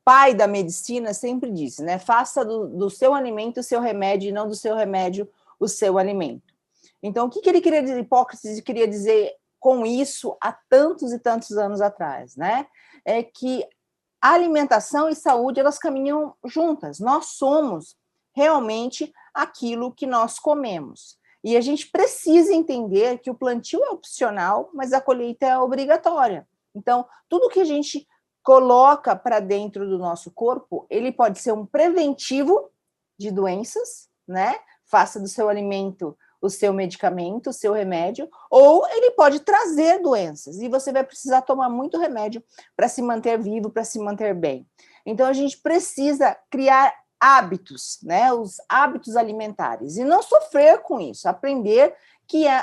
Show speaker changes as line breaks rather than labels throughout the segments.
pai da medicina sempre disse, né? Faça do seu alimento o seu remédio e não do seu remédio o seu alimento. Então, o que ele queria dizer, Hipócrates queria dizer com isso há tantos e tantos anos atrás, né? É que a alimentação e saúde, elas caminham juntas. Nós somos realmente aquilo que nós comemos. E a gente precisa entender que o plantio é opcional, mas a colheita é obrigatória. Então, tudo que a gente coloca para dentro do nosso corpo, ele pode ser um preventivo de doenças, né? Faça do seu alimento o seu medicamento, o seu remédio, ou ele pode trazer doenças, e você vai precisar tomar muito remédio para se manter vivo, para se manter bem. Então, a gente precisa criar hábitos, né? Os hábitos alimentares, e não sofrer com isso, aprender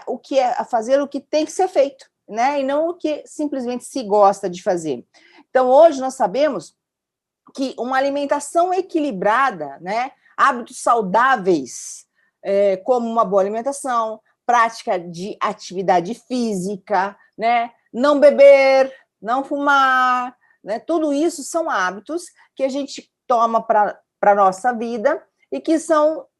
o que é fazer o que tem que ser feito, né? E não o que simplesmente se gosta de fazer. Então, hoje nós sabemos que uma alimentação equilibrada, né? Hábitos saudáveis, como uma boa alimentação, prática de atividade física, né? Não beber, não fumar, né? Tudo isso são hábitos que a gente toma para a nossa vida e que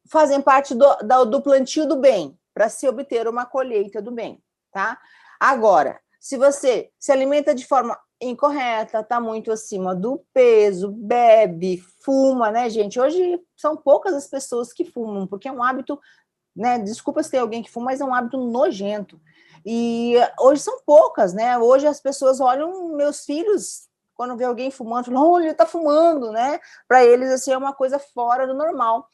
fazem parte do plantio do bem, para se obter uma colheita do bem, tá? Agora, se você se alimenta de forma incorreta, está muito acima do peso, bebe, fuma, né, gente? Hoje são poucas as pessoas que fumam, porque é um hábito, né? Desculpa se tem alguém que fuma, mas é um hábito nojento. E hoje são poucas, né? Hoje as pessoas olham meus filhos, quando vê alguém fumando, falam, olha, ele está fumando, né? Para eles, assim, é uma coisa fora do normal.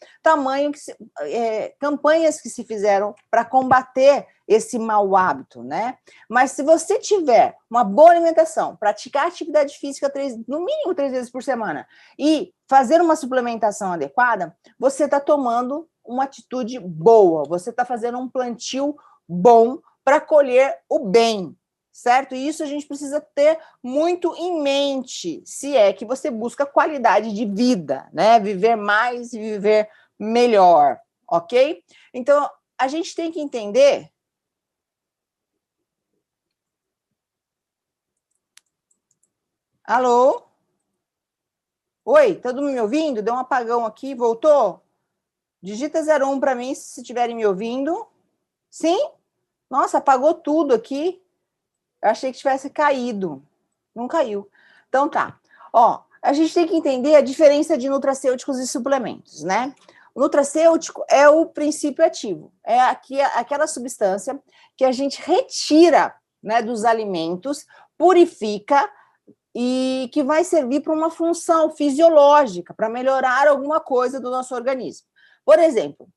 Campanhas que se fizeram para combater esse mau hábito, né? Mas se você tiver uma boa alimentação, praticar atividade física no mínimo 3 vezes por semana e fazer uma suplementação adequada, você está tomando uma atitude boa, você está fazendo um plantio bom para colher o bem, certo? E isso a gente precisa ter muito em mente, se é que você busca qualidade de vida, né? Viver mais e viver melhor, ok? Então, a gente tem que entender... Alô? Oi, todo mundo me ouvindo? Deu um apagão aqui, voltou? Digita 01 para mim, se estiverem me ouvindo. Sim? Nossa, apagou tudo aqui. Eu achei que tivesse caído. Não caiu. Então tá. Ó, a gente tem que entender a diferença de nutracêuticos e suplementos, né? O nutracêutico é o princípio ativo. É aquela substância que a gente retira, né, dos alimentos, purifica e que vai servir para uma função fisiológica, para melhorar alguma coisa do nosso organismo. Por exemplo,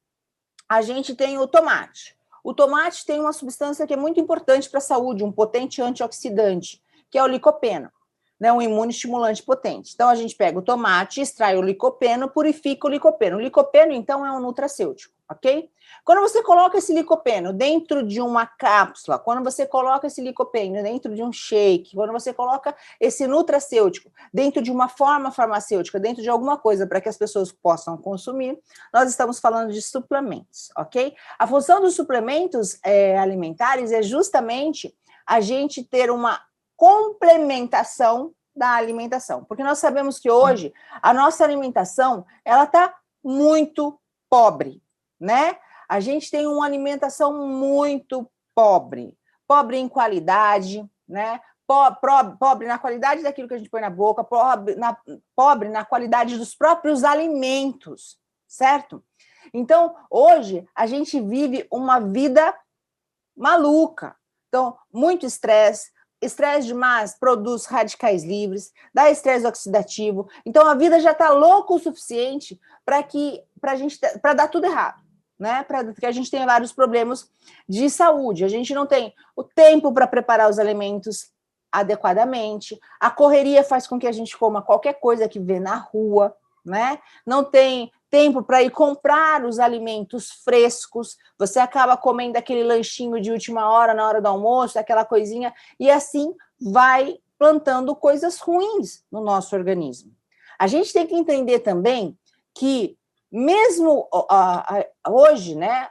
a gente tem o tomate. O tomate tem uma substância que é muito importante para a saúde, um potente antioxidante, que é o licopeno, né, um imunoestimulante potente. Então, a gente pega o tomate, extrai o licopeno, purifica o licopeno. O licopeno, então, é um nutracêutico, ok? Quando você coloca esse licopeno dentro de uma cápsula, quando você coloca esse licopeno dentro de um shake, quando você coloca esse nutracêutico dentro de uma forma farmacêutica, dentro de alguma coisa para que as pessoas possam consumir, nós estamos falando de suplementos, ok? A função dos suplementos alimentares é justamente a gente ter uma complementação da alimentação, porque nós sabemos que hoje a nossa alimentação, ela está muito pobre, né? A gente tem uma alimentação muito pobre em qualidade, né? Pobre na qualidade daquilo que a gente põe na boca, pobre na qualidade dos próprios alimentos, certo? Então, hoje, a gente vive uma vida maluca. Então, muito estresse demais produz radicais livres, dá estresse oxidativo. Então, a vida já está louca o suficiente para dar tudo errado, né? Para que a gente tenha vários problemas de saúde. A gente não tem o tempo para preparar os alimentos adequadamente, a correria faz com que a gente coma qualquer coisa que vê na rua, né? Não tem tempo para ir comprar os alimentos frescos, você acaba comendo aquele lanchinho de última hora, na hora do almoço, aquela coisinha, e assim vai plantando coisas ruins no nosso organismo. A gente tem que entender também que, mesmo hoje, né,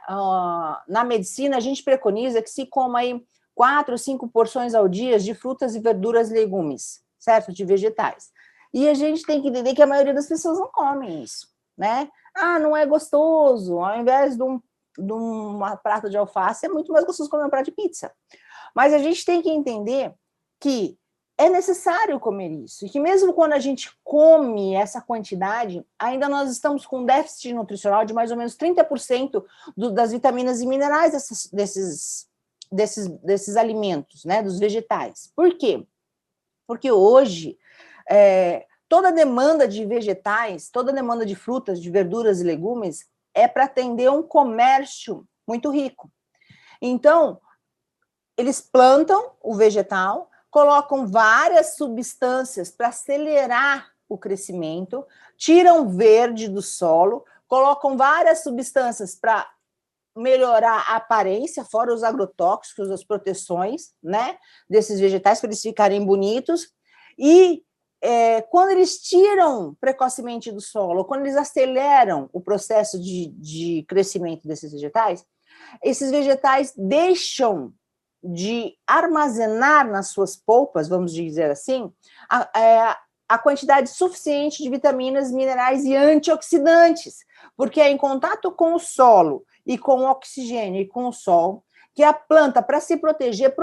na medicina, a gente preconiza que se coma aí 4 ou 5 porções ao dia de frutas e verduras e legumes, certo? De vegetais. E a gente tem que entender que a maioria das pessoas não come isso, né? Ah, não é gostoso, ao invés de uma prata de alface, é muito mais gostoso comer um prato de pizza. Mas a gente tem que entender que é necessário comer isso, e que mesmo quando a gente come essa quantidade, ainda nós estamos com um déficit nutricional de mais ou menos 30% das vitaminas e minerais desses alimentos, né, dos vegetais. Por quê? Porque hoje, toda a demanda de vegetais, toda a demanda de frutas, de verduras e legumes é para atender um comércio muito rico. Então, eles plantam o vegetal, colocam várias substâncias para acelerar o crescimento, tiram verde do solo, colocam várias substâncias para melhorar a aparência, fora os agrotóxicos, as proteções, né, desses vegetais, para eles ficarem bonitos. E quando eles tiram precocemente do solo, quando eles aceleram o processo de crescimento desses vegetais, esses vegetais deixam de armazenar nas suas polpas, vamos dizer assim, a quantidade suficiente de vitaminas, minerais e antioxidantes, porque é em contato com o solo e com o oxigênio e com o sol que a planta, para se proteger,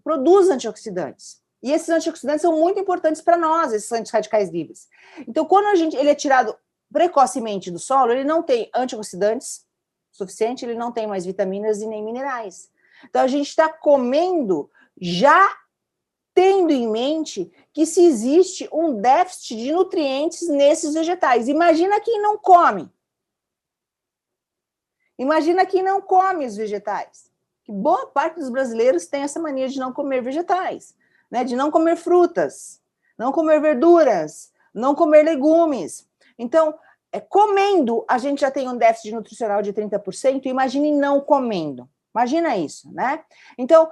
produz antioxidantes. E esses antioxidantes são muito importantes para nós, esses antirradicais livres. Então, quando ele é tirado precocemente do solo, ele não tem antioxidantes suficiente, ele não tem mais vitaminas e nem minerais. Então, a gente está comendo já tendo em mente que se existe um déficit de nutrientes nesses vegetais. Imagina quem não come. Imagina quem não come os vegetais. Que boa parte dos brasileiros tem essa mania de não comer vegetais, né? De não comer frutas, não comer verduras, não comer legumes. Então, comendo, a gente já tem um déficit nutricional de 30%, imagine não comendo. Imagina isso, né? Então,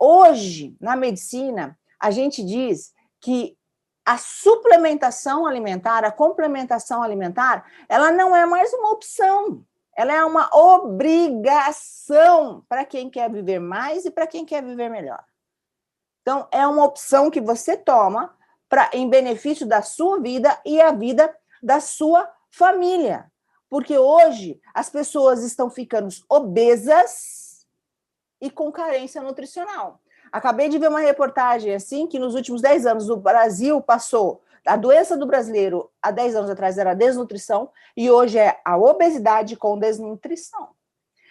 hoje, na medicina, a gente diz que a suplementação alimentar, a complementação alimentar, ela não é mais uma opção, ela é uma obrigação para quem quer viver mais e para quem quer viver melhor. Então, é uma opção que você toma em benefício da sua vida e a vida da sua família. Porque hoje as pessoas estão ficando obesas e com carência nutricional. Acabei de ver uma reportagem assim, que nos últimos 10 anos o Brasil passou, a doença do brasileiro há 10 anos atrás era a desnutrição, e hoje é a obesidade com desnutrição.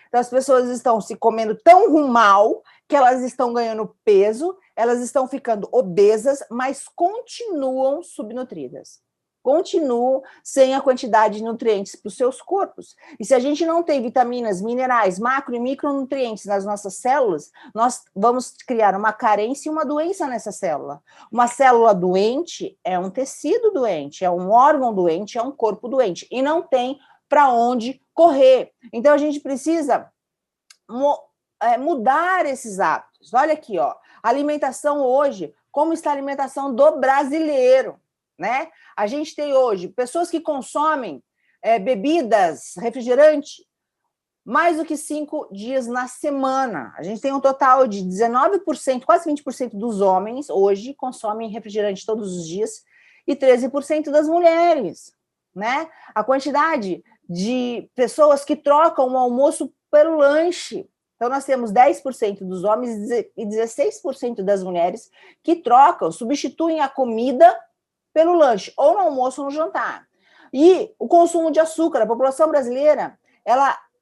Então as pessoas estão se comendo tão mal que elas estão ganhando peso, elas estão ficando obesas, mas continuam subnutridas. Continuam sem a quantidade de nutrientes para os seus corpos. E se a gente não tem vitaminas, minerais, macro e micronutrientes nas nossas células, nós vamos criar uma carência e uma doença nessa célula. Uma célula doente é um tecido doente, é um órgão doente, é um corpo doente. E não tem para onde correr. Então, a gente precisa mudar esses hábitos. Olha aqui, ó, a alimentação hoje, como está a alimentação do brasileiro, né? A gente tem hoje pessoas que consomem bebidas, refrigerante, mais do que 5 dias na semana. A gente tem um total de 19%, quase 20% dos homens hoje consomem refrigerante todos os dias e 13% das mulheres, né? A quantidade de pessoas que trocam o almoço pelo lanche. Então, nós temos 10% dos homens e 16% das mulheres que trocam, substituem a comida pelo lanche, ou no almoço ou no jantar. E o consumo de açúcar, a população brasileira,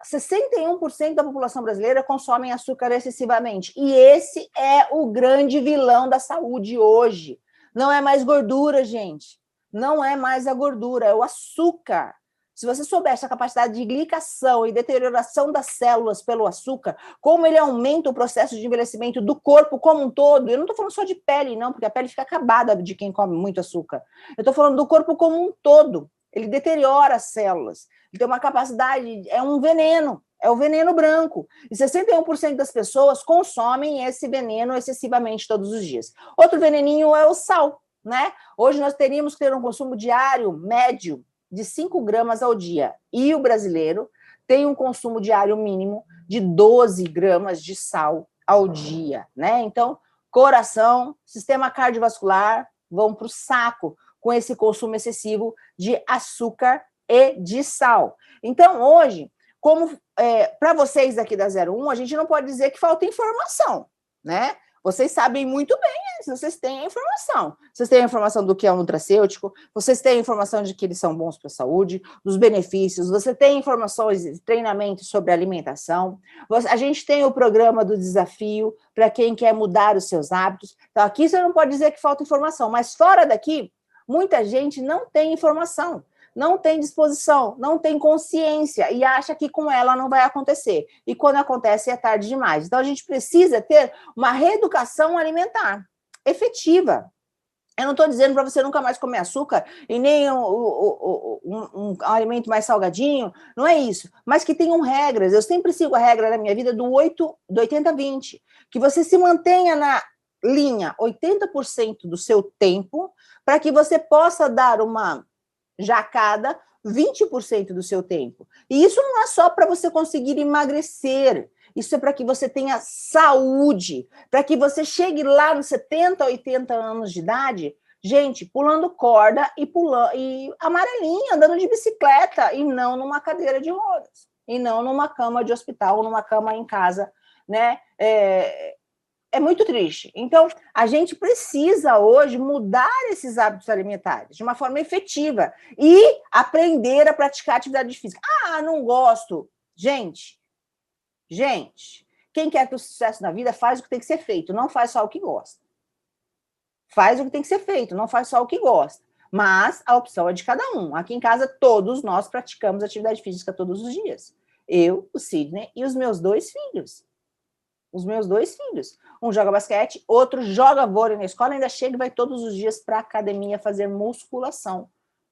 61% da população brasileira consome açúcar excessivamente. E esse é o grande vilão da saúde hoje. Não é mais gordura, gente. Não é mais a gordura, é o açúcar. Se você soubesse a capacidade de glicação e deterioração das células pelo açúcar, como ele aumenta o processo de envelhecimento do corpo como um todo, eu não estou falando só de pele, não, porque a pele fica acabada de quem come muito açúcar. Eu estou falando do corpo como um todo. Ele deteriora as células. Ele tem uma capacidade, é um veneno, é o veneno branco. E 61% das pessoas consomem esse veneno excessivamente todos os dias. Outro veneninho é o sal, né? Hoje nós teríamos que ter um consumo diário médio de 5 gramas ao dia. E o brasileiro tem um consumo diário mínimo de 12 gramas de sal ao dia, né? Então, coração, sistema cardiovascular, vão para o saco com esse consumo excessivo de açúcar e de sal. Então, hoje, como para vocês aqui da 01, a gente não pode dizer que falta informação, né? Vocês sabem muito bem, vocês têm a informação. Vocês têm a informação do que é um nutracêutico, vocês têm a informação de que eles são bons para a saúde, dos benefícios, você tem informações de treinamento sobre alimentação, a gente tem o programa do desafio para quem quer mudar os seus hábitos. Então, aqui você não pode dizer que falta informação, mas fora daqui, muita gente não tem informação, não tem disposição, não tem consciência e acha que com ela não vai acontecer. E quando acontece é tarde demais. Então, a gente precisa ter uma reeducação alimentar efetiva. Eu não estou dizendo para você nunca mais comer açúcar e nem um alimento mais salgadinho, não é isso. Mas que tenham regras. Eu sempre sigo a regra da minha vida do 80-20, que você se mantenha na linha 80% do seu tempo para que você possa dar uma jacada 20% do seu tempo. E isso não é só para você conseguir emagrecer, isso é para que você tenha saúde, para que você chegue lá nos 70, 80 anos de idade, gente, pulando corda e amarelinha, andando de bicicleta, e não numa cadeira de rodas, e não numa cama de hospital, ou numa cama em casa, né? É muito triste. Então, a gente precisa hoje mudar esses hábitos alimentares de uma forma efetiva e aprender a praticar atividade física. Ah, não gosto. Gente, quem quer ter sucesso na vida faz o que tem que ser feito, não faz só o que gosta. Faz o que tem que ser feito, não faz só o que gosta. Mas a opção é de cada um. Aqui em casa, todos nós praticamos atividade física todos os dias. Eu, o Sidney e os meus 2 filhos. Um joga basquete, outro joga vôlei na escola, ainda chega e vai todos os dias para a academia fazer musculação,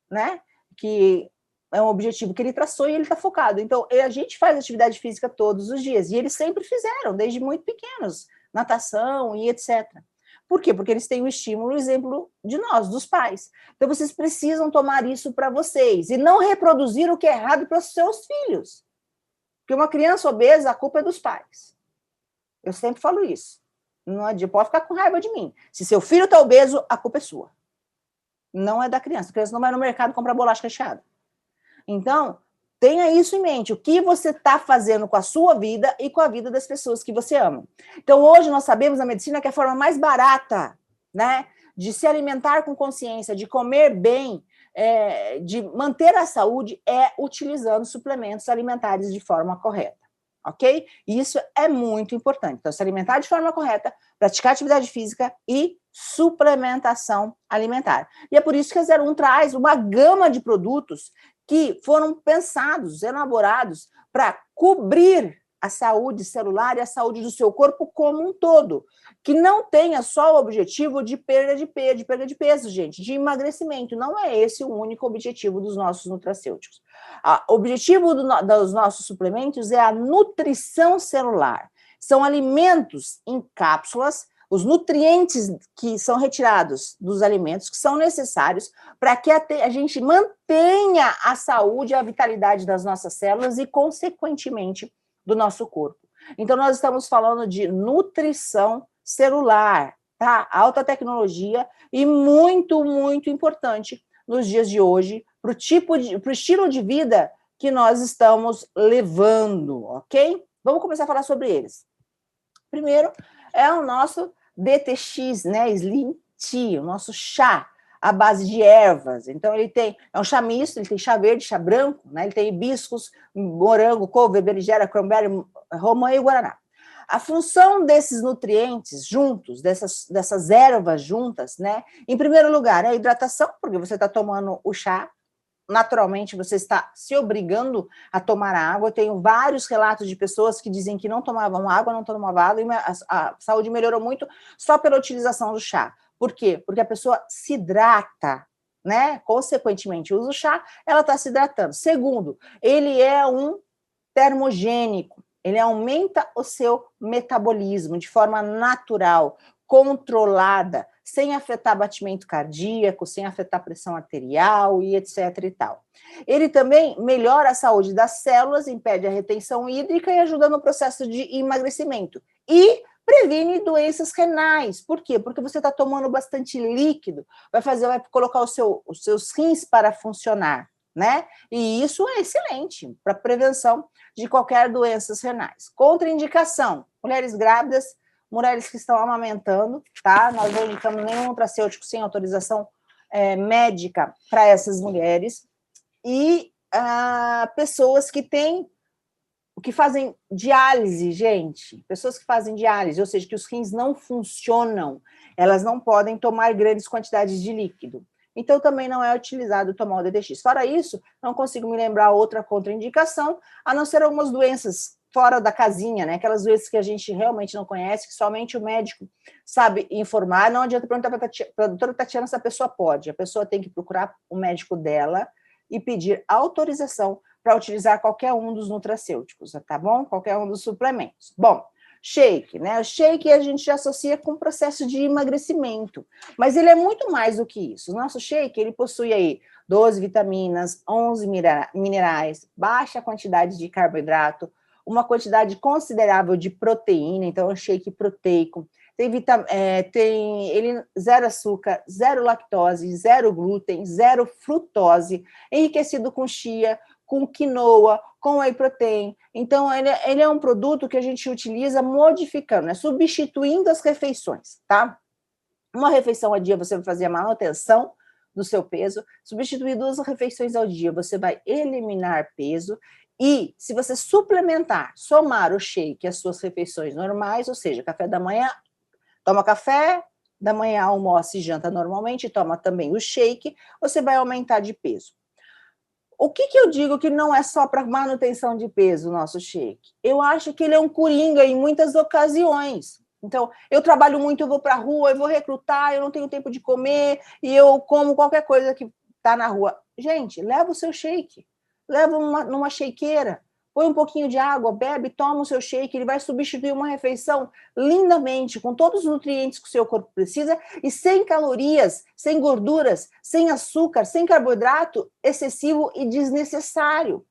né? Que é um objetivo que ele traçou e ele está focado. Então, a gente faz atividade física todos os dias, e eles sempre fizeram, desde muito pequenos, natação e etc. Por quê? Porque eles têm o estímulo, o exemplo de nós, dos pais. Então, vocês precisam tomar isso para vocês, e não reproduzir o que é errado para os seus filhos. Porque uma criança obesa, a culpa é dos pais. Eu sempre falo isso. Não adianta, pode ficar com raiva de mim. Se seu filho está obeso, a culpa é sua. Não é da criança. A criança não vai no mercado comprar bolacha recheada. Então, tenha isso em mente. O que você está fazendo com a sua vida e com a vida das pessoas que você ama. Então, hoje nós sabemos na medicina que a forma mais barata, né, de se alimentar com consciência, de comer bem, de manter a saúde, é utilizando suplementos alimentares de forma correta. Ok? E isso é muito importante. Então, se alimentar de forma correta, praticar atividade física e suplementação alimentar. E é por isso que a 01 traz uma gama de produtos que foram pensados, elaborados para cobrir a saúde celular e a saúde do seu corpo como um todo, que não tenha só o objetivo de perda de peso, gente, de emagrecimento. Não é esse o único objetivo dos nossos nutracêuticos. O objetivo dos nossos suplementos é a nutrição celular. São alimentos em cápsulas, os nutrientes que são retirados dos alimentos, que são necessários para que a gente mantenha a saúde e a vitalidade das nossas células e, consequentemente, do nosso corpo. Então, nós estamos falando de nutrição celular, tá? Alta tecnologia e muito, muito importante nos dias de hoje, para o estilo de vida que nós estamos levando, ok? Vamos começar a falar sobre eles. Primeiro é o nosso DTX, né? Slim Tea, o nosso chá à base de ervas. Então, é um chá misto, ele tem chá verde, chá branco, né? Ele tem hibiscus, morango, couve, berinjela, cranberry, romã e guaraná. A função desses nutrientes juntos, dessas ervas juntas, né? Em primeiro lugar, é a hidratação, porque você está tomando o chá, naturalmente você está se obrigando a tomar água. Eu tenho vários relatos de pessoas que dizem que não tomavam água, e a saúde melhorou muito só pela utilização do chá. Por quê? Porque a pessoa se hidrata, né? Consequentemente, usa o chá, ela está se hidratando. Segundo, ele é um termogênico, ele aumenta o seu metabolismo de forma natural, controlada, sem afetar batimento cardíaco, sem afetar pressão arterial e etc e tal. Ele também melhora a saúde das células, impede a retenção hídrica e ajuda no processo de emagrecimento. E, previne doenças renais. Por quê? Porque você está tomando bastante líquido, vai colocar os seus rins para funcionar, né? E isso é excelente para prevenção de qualquer doenças renais. Contraindicação: mulheres grávidas, mulheres que estão amamentando, tá? Nós não indicamos nenhum nutracêutico sem autorização médica para essas mulheres, e pessoas que fazem diálise, gente, pessoas que fazem diálise, ou seja, que os rins não funcionam, elas não podem tomar grandes quantidades de líquido. Então, também não é utilizado tomar o DDX. Fora isso, não consigo me lembrar outra contraindicação, a não ser algumas doenças fora da casinha, né? Aquelas doenças que a gente realmente não conhece, que somente o médico sabe informar. Não adianta perguntar para a doutora Tatiana se a pessoa pode. A pessoa tem que procurar o médico dela e pedir autorização para utilizar qualquer um dos nutracêuticos, tá bom? Qualquer um dos suplementos. Bom, shake, né? O shake a gente já associa com o processo de emagrecimento, mas ele é muito mais do que isso. O nosso shake, ele possui aí 12 vitaminas, 11 minerais, baixa quantidade de carboidrato, uma quantidade considerável de proteína, então é um shake proteico. Tem ele zero açúcar, zero lactose, zero glúten, zero frutose, enriquecido com chia, com quinoa, com whey protein. Então, ele é um produto que a gente utiliza modificando, né? Substituindo as refeições, tá? Uma refeição ao dia você vai fazer a manutenção do seu peso, substituir 2 refeições ao dia você vai eliminar peso, e se você suplementar, somar o shake às suas refeições normais, ou seja, café da manhã, toma café da manhã, almoça e janta normalmente, toma também o shake, você vai aumentar de peso. O que eu digo que não é só para manutenção de peso o nosso shake? Eu acho que ele é um coringa em muitas ocasiões. Então, eu trabalho muito, eu vou para a rua, eu vou recrutar, eu não tenho tempo de comer, e eu como qualquer coisa que está na rua. Gente, leva o seu shake, leva numa shakeira, põe um pouquinho de água, bebe, toma o seu shake, ele vai substituir uma refeição lindamente, com todos os nutrientes que o seu corpo precisa, e sem calorias, sem gorduras, sem açúcar, sem carboidrato excessivo e desnecessário.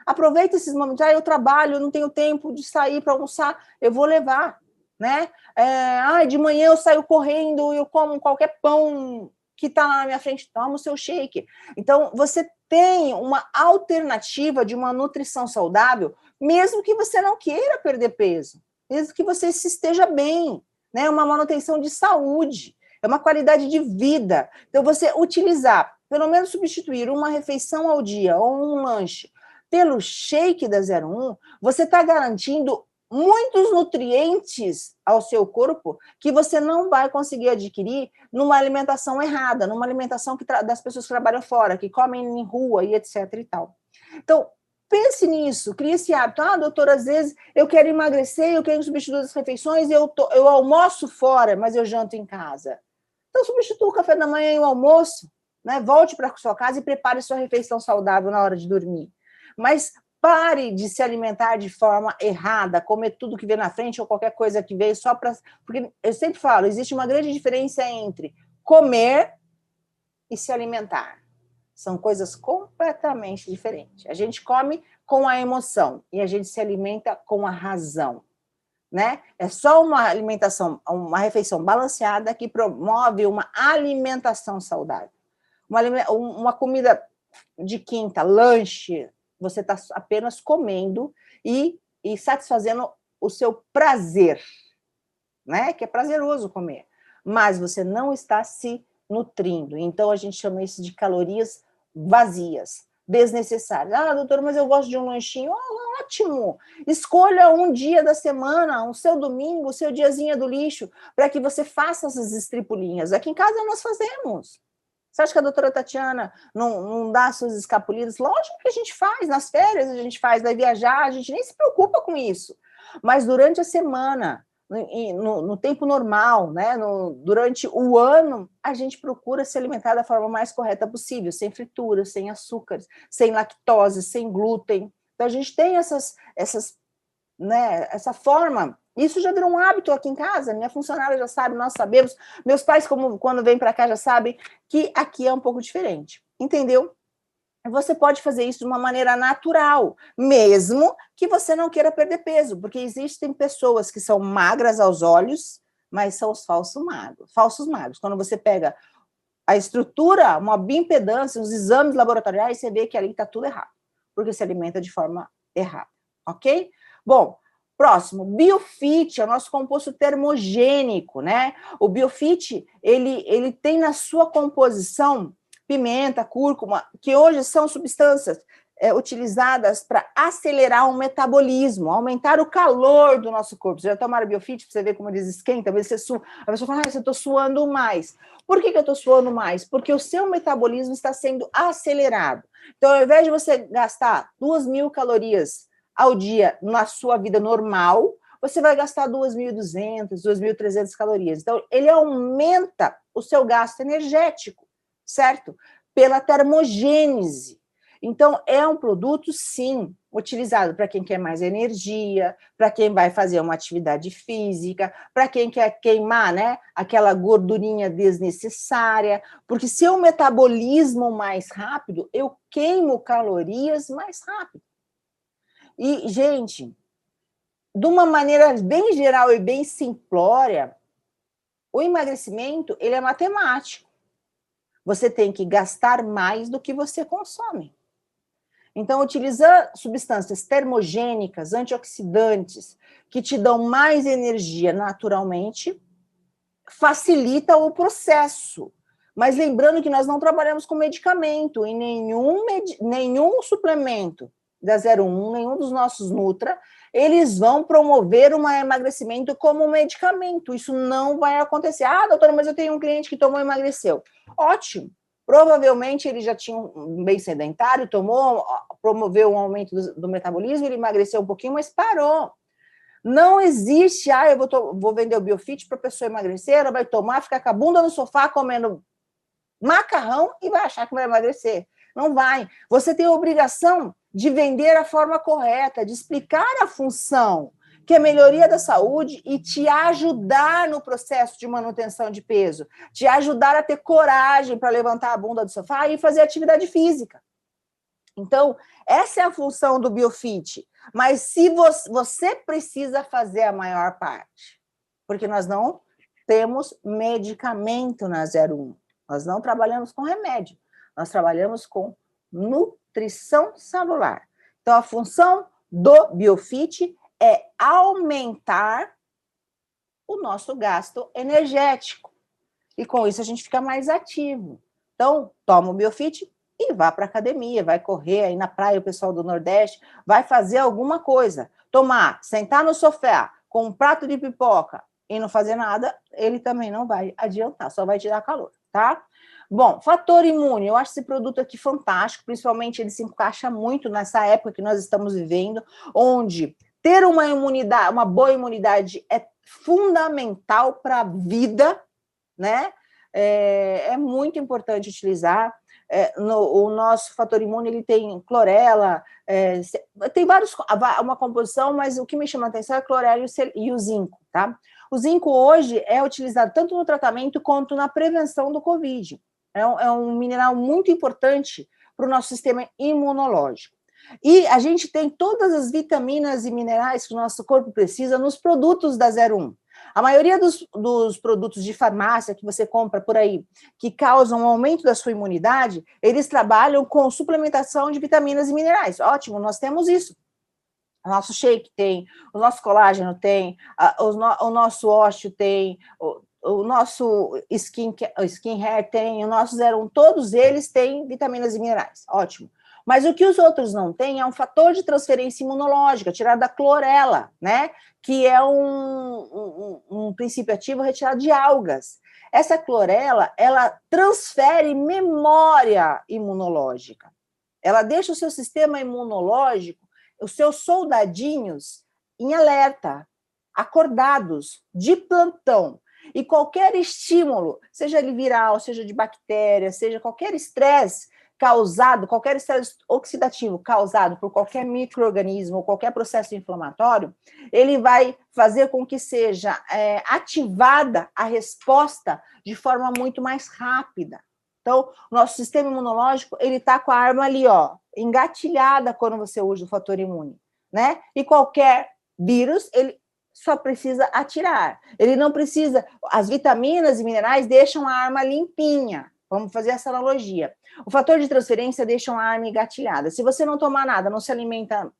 Aproveita esses momentos, eu trabalho, eu não tenho tempo de sair para almoçar, eu vou levar, né? De manhã eu saio correndo, eu como qualquer pão que está lá na minha frente, toma o seu shake. Então, você tem uma alternativa de uma nutrição saudável, mesmo que você não queira perder peso, mesmo que você se esteja bem, né? Uma manutenção de saúde, é uma qualidade de vida. Então, você utilizar, pelo menos substituir uma refeição ao dia ou um lanche pelo shake da 01, você está garantindo muitos nutrientes ao seu corpo que você não vai conseguir adquirir numa alimentação errada, numa alimentação das pessoas que trabalham fora, que comem em rua e etc e tal. Então, pense nisso, crie esse hábito. Doutora, às vezes eu quero emagrecer, eu quero substituir as refeições, eu almoço fora, mas eu janto em casa. Então, substitua o café da manhã e o almoço, né? Volte para a sua casa e prepare sua refeição saudável na hora de dormir. Mas pare de se alimentar de forma errada, comer tudo que vê na frente ou qualquer coisa que veio só para... Porque eu sempre falo, existe uma grande diferença entre comer e se alimentar. São coisas completamente diferentes. A gente come com a emoção e a gente se alimenta com a razão, né? É só uma alimentação, uma refeição balanceada que promove uma alimentação saudável. Uma comida de quinta, lanche, você está apenas comendo e satisfazendo o seu prazer, né? Que é prazeroso comer, mas você não está se nutrindo. Então, a gente chama isso de calorias vazias, desnecessárias. Doutora, mas eu gosto de um lanchinho. Ótimo! Escolha um dia da semana, o seu domingo, o seu diazinho do lixo, para que você faça essas estripulinhas. Aqui em casa nós fazemos. Você acha que a doutora Tatiana não dá suas escapulidas? Lógico que a gente faz, nas férias a gente faz, vai viajar, a gente nem se preocupa com isso. Mas durante a semana, no tempo normal, né, durante o ano, a gente procura se alimentar da forma mais correta possível, sem frituras, sem açúcares, sem lactose, sem glúten. Então, a gente tem essa forma. Isso já virou um hábito aqui em casa, minha funcionária já sabe, nós sabemos, meus pais, quando vêm para cá, já sabem que aqui é um pouco diferente, entendeu? você pode fazer isso de uma maneira natural, mesmo que você não queira perder peso, porque existem pessoas que são magras aos olhos, mas são os falsos magros. Quando você pega a estrutura, uma bioimpedância, os exames laboratoriais, você vê que ali está tudo errado, porque se alimenta de forma errada, ok? Bom, próximo, Biofit é o nosso composto termogênico, né? O Biofit, ele tem na sua composição pimenta, cúrcuma, que hoje são substâncias utilizadas para acelerar o metabolismo, aumentar o calor do nosso corpo. Vocês já tomaram Biofit para você ver como eles esquentam? A pessoa fala, eu estou suando mais. Por que eu estou suando mais? Porque o seu metabolismo está sendo acelerado. Então, ao invés de você gastar 2.000 calorias ao dia na sua vida normal, você vai gastar 2.200, 2.300 calorias. Então, ele aumenta o seu gasto energético, certo? Pela termogênese. Então, é um produto, sim, utilizado para quem quer mais energia, para quem vai fazer uma atividade física, para quem quer queimar, né, aquela gordurinha desnecessária, porque se eu metabolismo mais rápido, eu queimo calorias mais rápido. E, gente, de uma maneira bem geral e bem simplória, o emagrecimento, ele é matemático. Você tem que gastar mais do que você consome. Então, utilizar substâncias termogênicas, antioxidantes, que te dão mais energia naturalmente, facilita o processo. Mas lembrando que nós não trabalhamos com medicamento, e nenhum suplemento da 01, nenhum dos nossos Nutra, eles vão promover um emagrecimento como um medicamento. Isso não vai acontecer. Ah, doutora, mas eu tenho um cliente que tomou e emagreceu. Ótimo. Provavelmente ele já tinha um bem sedentário, promoveu um aumento do metabolismo, ele emagreceu um pouquinho, mas parou. Não existe, eu vou vender o Biofit para a pessoa emagrecer, ela vai tomar, ficar com a bunda no sofá comendo macarrão e vai achar que vai emagrecer. Não vai. Você tem a obrigação de vender a forma correta, de explicar a função, que é a melhoria da saúde e te ajudar no processo de manutenção de peso, te ajudar a ter coragem para levantar a bunda do sofá e fazer atividade física. Então, essa é a função do Biofit. Mas se você precisa fazer a maior parte, porque nós não temos medicamento na 01. Nós não trabalhamos com remédio, nós trabalhamos com nutrição celular. Então, a função do Biofit é aumentar o nosso gasto energético. E com isso a gente fica mais ativo. Então, toma o Biofit e vá para a academia, vai correr aí na praia, o pessoal do Nordeste, vai fazer alguma coisa. Sentar no sofá com um prato de pipoca e não fazer nada, ele também não vai adiantar, só vai tirar calor, tá? Bom, fator imune, eu acho esse produto aqui fantástico, principalmente ele se encaixa muito nessa época que nós estamos vivendo, onde ter uma boa imunidade é fundamental para a vida, né? É muito importante utilizar. O nosso fator imune ele tem clorela, tem uma composição, mas o que me chama a atenção é a clorela e o zinco, tá? O zinco hoje é utilizado tanto no tratamento quanto na prevenção do Covid. É um mineral muito importante para o nosso sistema imunológico. E a gente tem todas as vitaminas e minerais que o nosso corpo precisa nos produtos da 01. A maioria dos produtos de farmácia que você compra por aí, que causam um aumento da sua imunidade, eles trabalham com suplementação de vitaminas e minerais. Ótimo, nós temos isso. O nosso shake tem, o nosso colágeno tem, o nosso ósseo tem, o nosso skin hair tem, o nosso 01, todos eles têm vitaminas e minerais. Ótimo. Mas o que os outros não têm é um fator de transferência imunológica, tirado da clorela, né? Que é um princípio ativo retirado de algas. Essa clorela, ela transfere memória imunológica. Ela deixa o seu sistema imunológico, os seus soldadinhos, em alerta, acordados, de plantão. E qualquer estímulo, seja ele viral, seja de bactéria, seja qualquer estresse causado, qualquer estresse oxidativo causado por qualquer micro-organismo ou qualquer processo inflamatório, ele vai fazer com que seja ativada a resposta de forma muito mais rápida. Então, o nosso sistema imunológico, ele está com a arma ali, ó, engatilhada quando você usa o fator imune, né? E qualquer vírus, ele só precisa atirar. Ele não precisa... As vitaminas e minerais deixam a arma limpinha. Vamos fazer essa analogia. O fator de transferência deixa a arma engatilhada. Se você não tomar nada, não se alimenta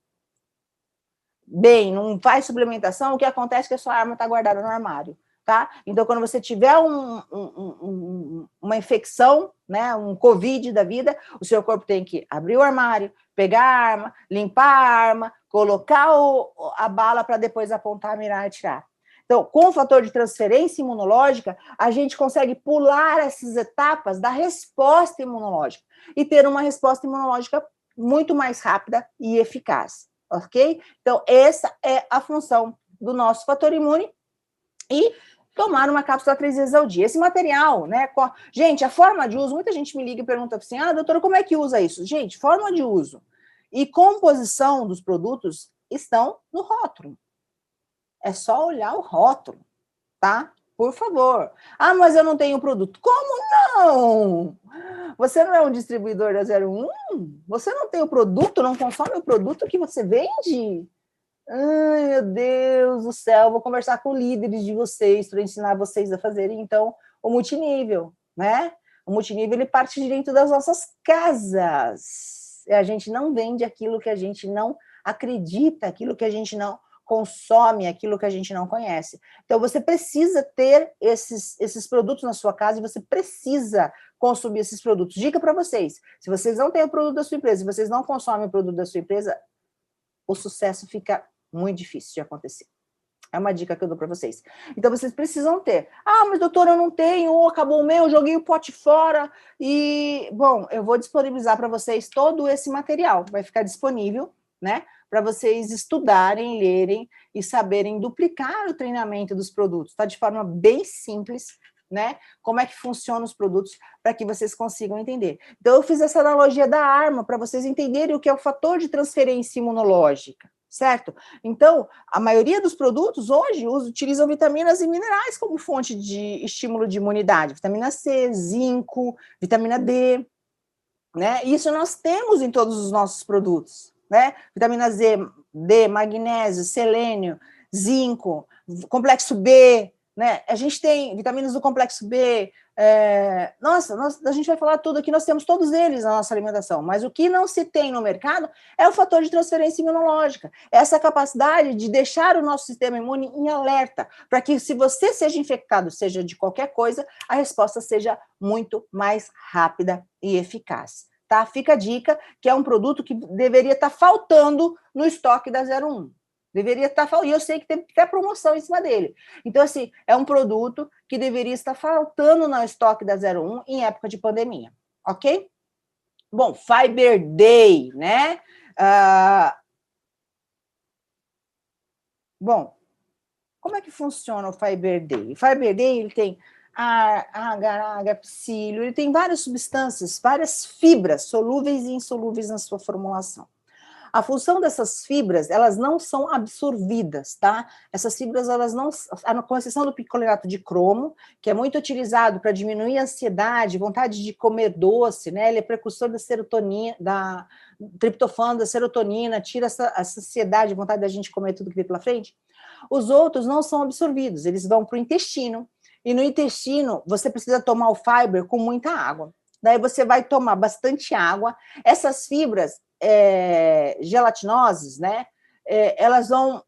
bem, não faz suplementação, o que acontece é que a sua arma está guardada no armário. Tá? Então, quando você tiver uma infecção, né, um Covid da vida, o seu corpo tem que abrir o armário, pegar a arma, limpar a arma, colocar a bala para depois apontar, mirar e atirar. Então, com o fator de transferência imunológica, a gente consegue pular essas etapas da resposta imunológica e ter uma resposta imunológica muito mais rápida e eficaz, ok? Então, essa é a função do nosso fator imune e tomar uma cápsula 3 vezes ao dia. Esse material, né? Gente, a forma de uso, muita gente me liga e pergunta assim, doutora, como é que usa isso? Gente, forma de uso e composição dos produtos estão no rótulo. É só olhar o rótulo, tá? Por favor. Mas eu não tenho produto. Como não? Você não é um distribuidor da 01? Você não tem o produto, não consome o produto que você vende? Ai, meu Deus do céu, vou conversar com líderes de vocês para ensinar vocês a fazerem, então, o multinível, né? O multinível, ele parte de dentro das nossas casas. A gente não vende aquilo que a gente não acredita, aquilo que a gente não consome, aquilo que a gente não conhece. Então, você precisa ter esses produtos na sua casa e você precisa consumir esses produtos. Dica para vocês, se vocês não têm o produto da sua empresa, se vocês não consomem o produto da sua empresa, o sucesso fica muito difícil de acontecer. É uma dica que eu dou para vocês. Então, vocês precisam ter. Mas doutora, eu não tenho, acabou o meu, joguei o pote fora. E, bom, eu vou disponibilizar para vocês todo esse material. Vai ficar disponível, né? Para vocês estudarem, lerem e saberem duplicar o treinamento dos produtos. Tá? De forma bem simples, né? Como é que funcionam os produtos para que vocês consigam entender. Então, eu fiz essa analogia da arma para vocês entenderem o que é o fator de transferência imunológica. Certo? Então, a maioria dos produtos hoje utilizam vitaminas e minerais como fonte de estímulo de imunidade. Vitamina C, zinco, vitamina D, né? Isso nós temos em todos os nossos produtos, né? Vitamina D, magnésio, selênio, zinco, complexo B, né? A gente tem vitaminas do complexo B, a gente vai falar tudo aqui, nós temos todos eles na nossa alimentação, mas o que não se tem no mercado é o fator de transferência imunológica, essa capacidade de deixar o nosso sistema imune em alerta, para que se você seja infectado, seja de qualquer coisa, a resposta seja muito mais rápida e eficaz. Tá? Fica a dica que é um produto que deveria estar faltando no estoque da 01. Deveria estar faltando, e eu sei que tem que ter promoção em cima dele. Então, assim, é um produto que deveria estar faltando no estoque da 01 em época de pandemia, ok? Bom, Fiber Day, né? Bom, como é que funciona o Fiber Day? O Fiber Day, ele tem agar, psyllium, ele tem várias substâncias, várias fibras solúveis e insolúveis na sua formulação. A função dessas fibras, elas não são absorvidas, tá? Essas fibras, elas não, com exceção do picolinato de cromo, que é muito utilizado para diminuir a ansiedade, vontade de comer doce, né? Ele é precursor da serotonina, da triptofano, da serotonina, tira a saciedade, a vontade da gente comer tudo que vem pela frente. Os outros não são absorvidos, eles vão para o intestino, e no intestino você precisa tomar o fiber com muita água. Daí você vai tomar bastante água, essas fibras gelatinosas, né? Elas vão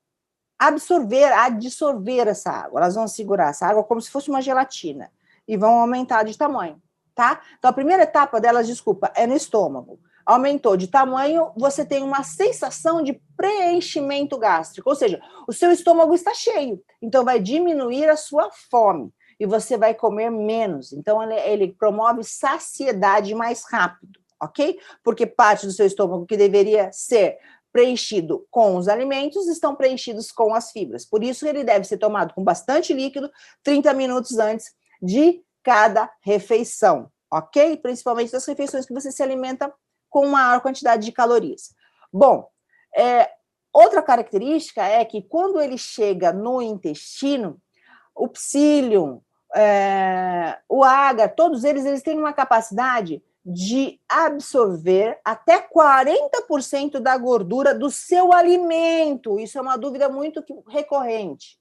adsorver essa água, elas vão segurar essa água como se fosse uma gelatina e vão aumentar de tamanho, tá? Então, a primeira etapa delas, desculpa, é no estômago. Aumentou de tamanho, você tem uma sensação de preenchimento gástrico, ou seja, o seu estômago está cheio, então vai diminuir a sua fome e você vai comer menos. Então, ele promove saciedade mais rápido. Ok? Porque parte do seu estômago que deveria ser preenchido com os alimentos estão preenchidos com as fibras. Por isso, ele deve ser tomado com bastante líquido 30 minutos antes de cada refeição, ok? Principalmente das refeições que você se alimenta com maior quantidade de calorias. Bom, outra característica é que quando ele chega no intestino, o psyllium, o agar, todos eles têm uma capacidade de absorver até 40% da gordura do seu alimento. Isso é uma dúvida muito recorrente.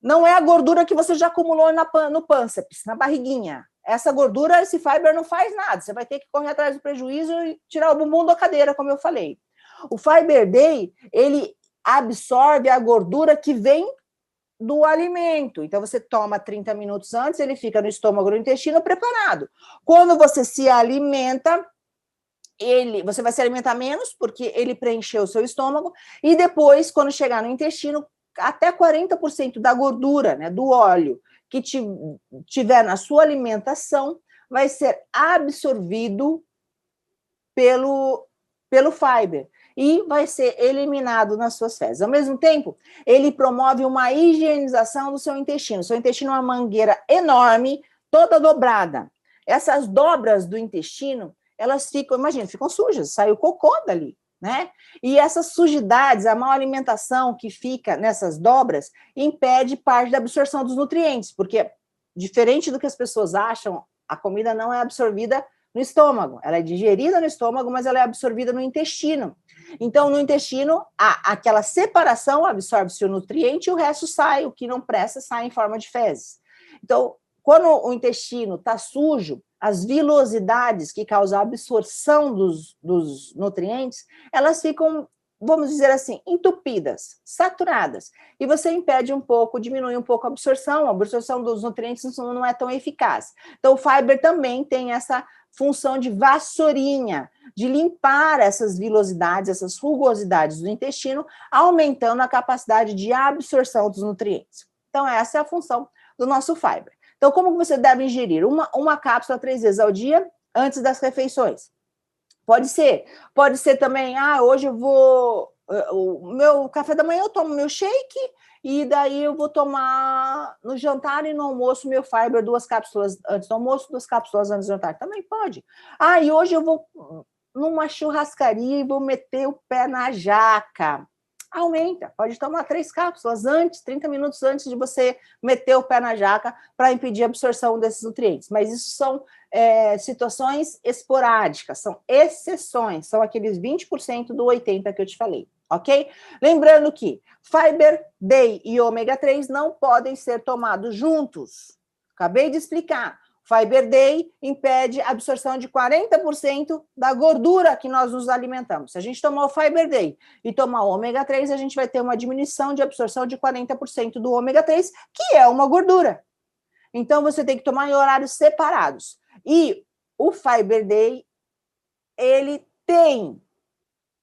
Não é a gordura que você já acumulou no pânceps, na barriguinha. Essa gordura, esse fiber não faz nada. Você vai ter que correr atrás do prejuízo e tirar o bumbum da cadeira, como eu falei. O Fiber Day, ele absorve a gordura que vem do alimento. Então, você toma 30 minutos antes, ele fica no estômago, no intestino, preparado. Quando você se alimenta, você vai se alimentar menos, porque ele preencheu o seu estômago, e depois, quando chegar no intestino, até 40% da gordura, né, do óleo que tiver na sua alimentação, vai ser absorvido pelo fiber e vai ser eliminado nas suas fezes. Ao mesmo tempo, ele promove uma higienização do seu intestino. O seu intestino é uma mangueira enorme, toda dobrada. Essas dobras do intestino, elas ficam, imagina, ficam sujas, sai o cocô dali, né? E essas sujidades, a má alimentação que fica nessas dobras, impede parte da absorção dos nutrientes, porque, diferente do que as pessoas acham, a comida não é absorvida no estômago, ela é digerida no estômago, mas ela é absorvida no intestino. Então, no intestino, aquela separação, absorve-se o nutriente e o resto sai, o que não presta sai em forma de fezes. Então, quando o intestino está sujo, as vilosidades que causam a absorção dos nutrientes, elas ficam, vamos dizer assim, entupidas, saturadas. E você impede um pouco, diminui um pouco a absorção dos nutrientes não é tão eficaz. Então, o fiber também tem essa função de vassourinha, de limpar essas vilosidades, essas rugosidades do intestino, aumentando a capacidade de absorção dos nutrientes. Então, essa é a função do nosso fiber. Então, como você deve ingerir? Uma cápsula 3 vezes ao dia, antes das refeições. Pode ser também, hoje eu vou, o meu café da manhã eu tomo meu shake, e daí eu vou tomar no jantar e no almoço meu fiber, 2 cápsulas antes do almoço, 2 cápsulas antes do jantar. Também pode. E hoje eu vou numa churrascaria e vou meter o pé na jaca. Aumenta, pode tomar 3 cápsulas antes, 30 minutos antes de você meter o pé na jaca para impedir a absorção desses nutrientes. Mas isso são situações esporádicas, são exceções, são aqueles 20% do 80% que eu te falei, ok? Lembrando que Fiber Day e ômega 3 não podem ser tomados juntos. Acabei de explicar. Fiber Day impede a absorção de 40% da gordura que nós nos alimentamos. Se a gente tomar o Fiber Day e tomar o ômega 3, a gente vai ter uma diminuição de absorção de 40% do ômega 3, que é uma gordura. Então, você tem que tomar em horários separados. E o Fiber Day, ele tem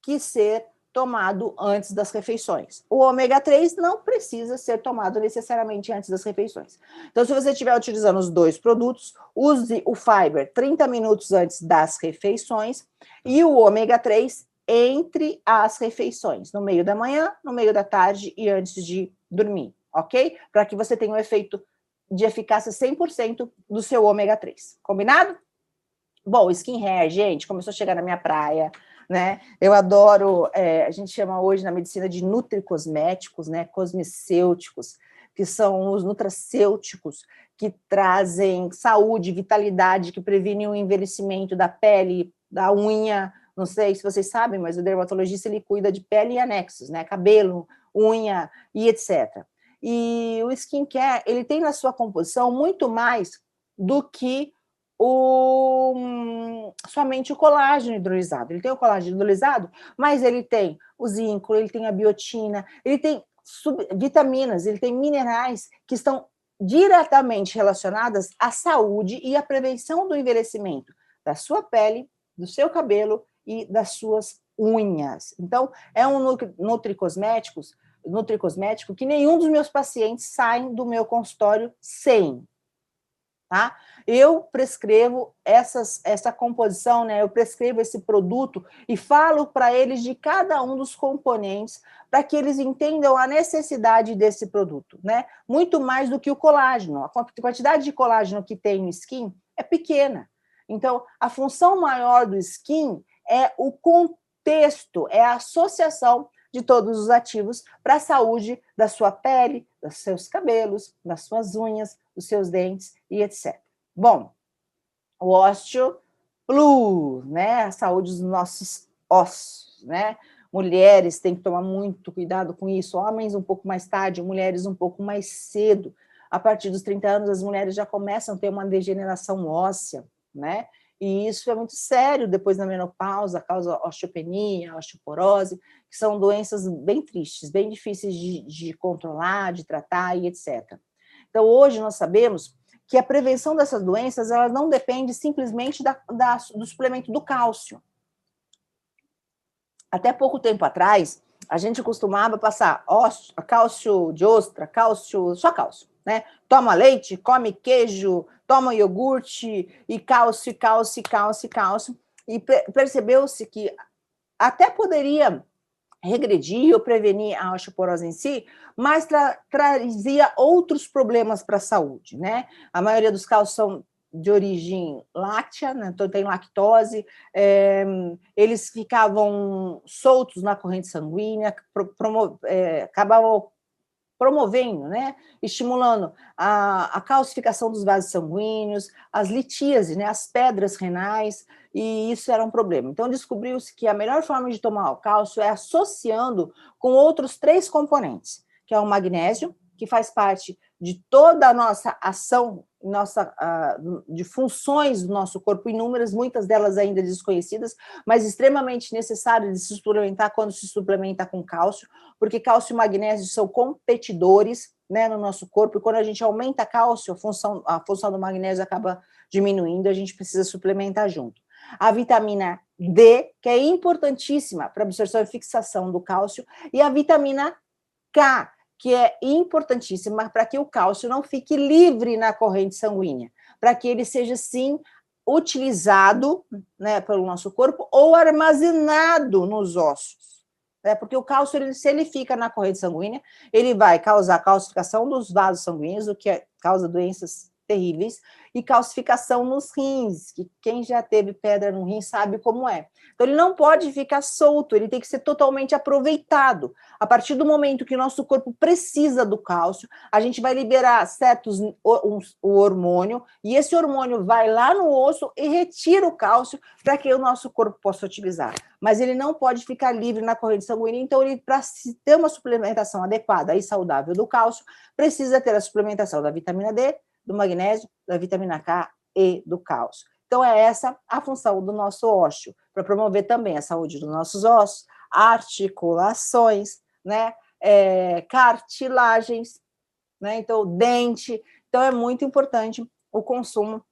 que ser tomado antes das refeições. O ômega 3 não precisa ser tomado necessariamente antes das refeições. Então, se você estiver utilizando os 2 produtos, use o fiber 30 minutos antes das refeições e o ômega 3 entre as refeições, no meio da manhã, no meio da tarde e antes de dormir, ok? Para que você tenha um efeito de eficácia 100% do seu ômega 3. Combinado? Bom, skincare, gente, começou a chegar na minha praia, né? Eu adoro, a gente chama hoje na medicina de nutricosméticos, né? Cosmecêuticos, que são os nutracêuticos que trazem saúde, vitalidade, que previnem o envelhecimento da pele, da unha. Não sei se vocês sabem, mas o dermatologista ele cuida de pele e anexos, né? Cabelo, unha e etc. E o skincare, ele tem na sua composição muito mais do que somente o colágeno hidrolisado. Ele tem o colágeno hidrolisado, mas ele tem o zinco, ele tem a biotina, ele tem vitaminas, ele tem minerais que estão diretamente relacionadas à saúde e à prevenção do envelhecimento da sua pele, do seu cabelo e das suas unhas. Então, é um nutricosmético que nenhum dos meus pacientes saem do meu consultório sem. Tá? Eu prescrevo essa composição, né? Eu prescrevo esse produto e falo para eles de cada um dos componentes para que eles entendam a necessidade desse produto, né? Muito mais do que o colágeno. A quantidade de colágeno que tem no skin é pequena. Então, a função maior do skin é o contexto, é a associação de todos os ativos para a saúde da sua pele, dos seus cabelos, das suas unhas, os seus dentes e etc. Bom, o ósteo plus, né? A saúde dos nossos ossos, né? Mulheres têm que tomar muito cuidado com isso, homens um pouco mais tarde, mulheres um pouco mais cedo. A partir dos 30 anos, as mulheres já começam a ter uma degeneração óssea, né? E isso é muito sério depois da menopausa, causa osteopenia, osteoporose, que são doenças bem tristes, bem difíceis de controlar, de tratar e etc. Então, hoje nós sabemos que a prevenção dessas doenças ela não depende simplesmente do suplemento do cálcio. Até pouco tempo atrás, a gente costumava passar cálcio de ostra, só cálcio, né? Toma leite, come queijo, toma iogurte, e cálcio, cálcio, cálcio, cálcio. E percebeu-se que até poderia regredir ou prevenir a osteoporose em si, mas trazia outros problemas para a saúde, né? A maioria dos cálcios são de origem láctea, né? Então tem lactose, eles ficavam soltos na corrente sanguínea, acabavam promovendo, né, estimulando a calcificação dos vasos sanguíneos, as litíase, né, as pedras renais, e isso era um problema. Então, descobriu-se que a melhor forma de tomar o cálcio é associando com outros 3 componentes, que é o magnésio, que faz parte de toda a nossa ação, de funções do nosso corpo, inúmeras, muitas delas ainda desconhecidas, mas extremamente necessárias de se suplementar quando se suplementa com cálcio, porque cálcio e magnésio são competidores, né, no nosso corpo, e quando a gente aumenta cálcio, a função do magnésio acaba diminuindo, a gente precisa suplementar junto. A vitamina D, que é importantíssima para a absorção e fixação do cálcio, e a vitamina K, que é importantíssima para que o cálcio não fique livre na corrente sanguínea, para que ele seja, sim, utilizado, né, pelo nosso corpo ou armazenado nos ossos. Né, porque o cálcio, se ele fica na corrente sanguínea, ele vai causar calcificação dos vasos sanguíneos, o que causa doenças terríveis, e calcificação nos rins, que quem já teve pedra no rim sabe como é. Então, ele não pode ficar solto, ele tem que ser totalmente aproveitado. A partir do momento que o nosso corpo precisa do cálcio, a gente vai liberar o hormônio, e esse hormônio vai lá no osso e retira o cálcio para que o nosso corpo possa utilizar. Mas ele não pode ficar livre na corrente sanguínea, então, para ter uma suplementação adequada e saudável do cálcio, precisa ter a suplementação da vitamina D, do magnésio, da vitamina K e do cálcio. Então, é essa a função do nosso ósseo, para promover também a saúde dos nossos ossos, articulações, né, cartilagens, né, então, dente. Então, é muito importante o consumo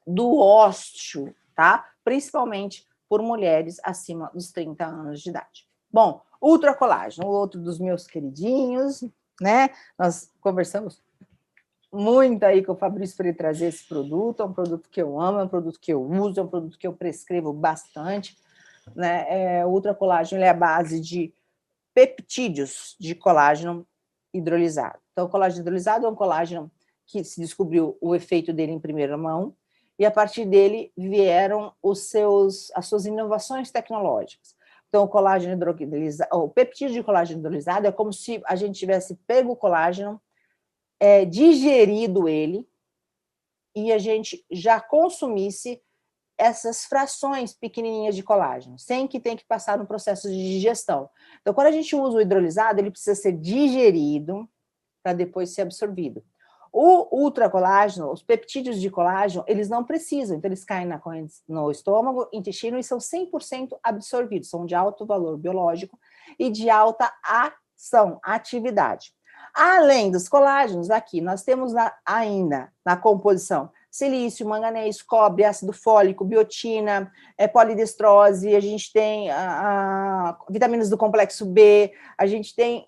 do ósseo, tá? Principalmente por mulheres acima dos 30 anos de idade. Bom, ultracolágeno, outro dos meus queridinhos, né? Nós conversamos muito aí com o Fabrício para ele trazer esse produto, é um produto que eu amo, é um produto que eu uso, é um produto que eu prescrevo bastante, né? O ultracolágeno é a base de peptídeos de colágeno hidrolisado. Então, o colágeno hidrolisado é um colágeno que se descobriu o efeito dele em primeira mão, e a partir dele vieram as suas inovações tecnológicas. Então, o colágeno hidrolisado, o peptídeo de colágeno hidrolisado é como se a gente tivesse pego o colágeno, digerido ele, e a gente já consumisse essas frações pequenininhas de colágeno, sem que tenha que passar no processo de digestão. Então, quando a gente usa o hidrolisado, ele precisa ser digerido para depois ser absorvido. O ultracolágeno, os peptídeos de colágeno, eles não precisam, então eles caem no estômago, intestino e são 100% absorvidos, são de alto valor biológico e de alta ação, atividade. Além dos colágenos, aqui nós temos ainda na composição silício, manganês, cobre, ácido fólico, biotina, polidestrose, a gente tem vitaminas do complexo B, a gente tem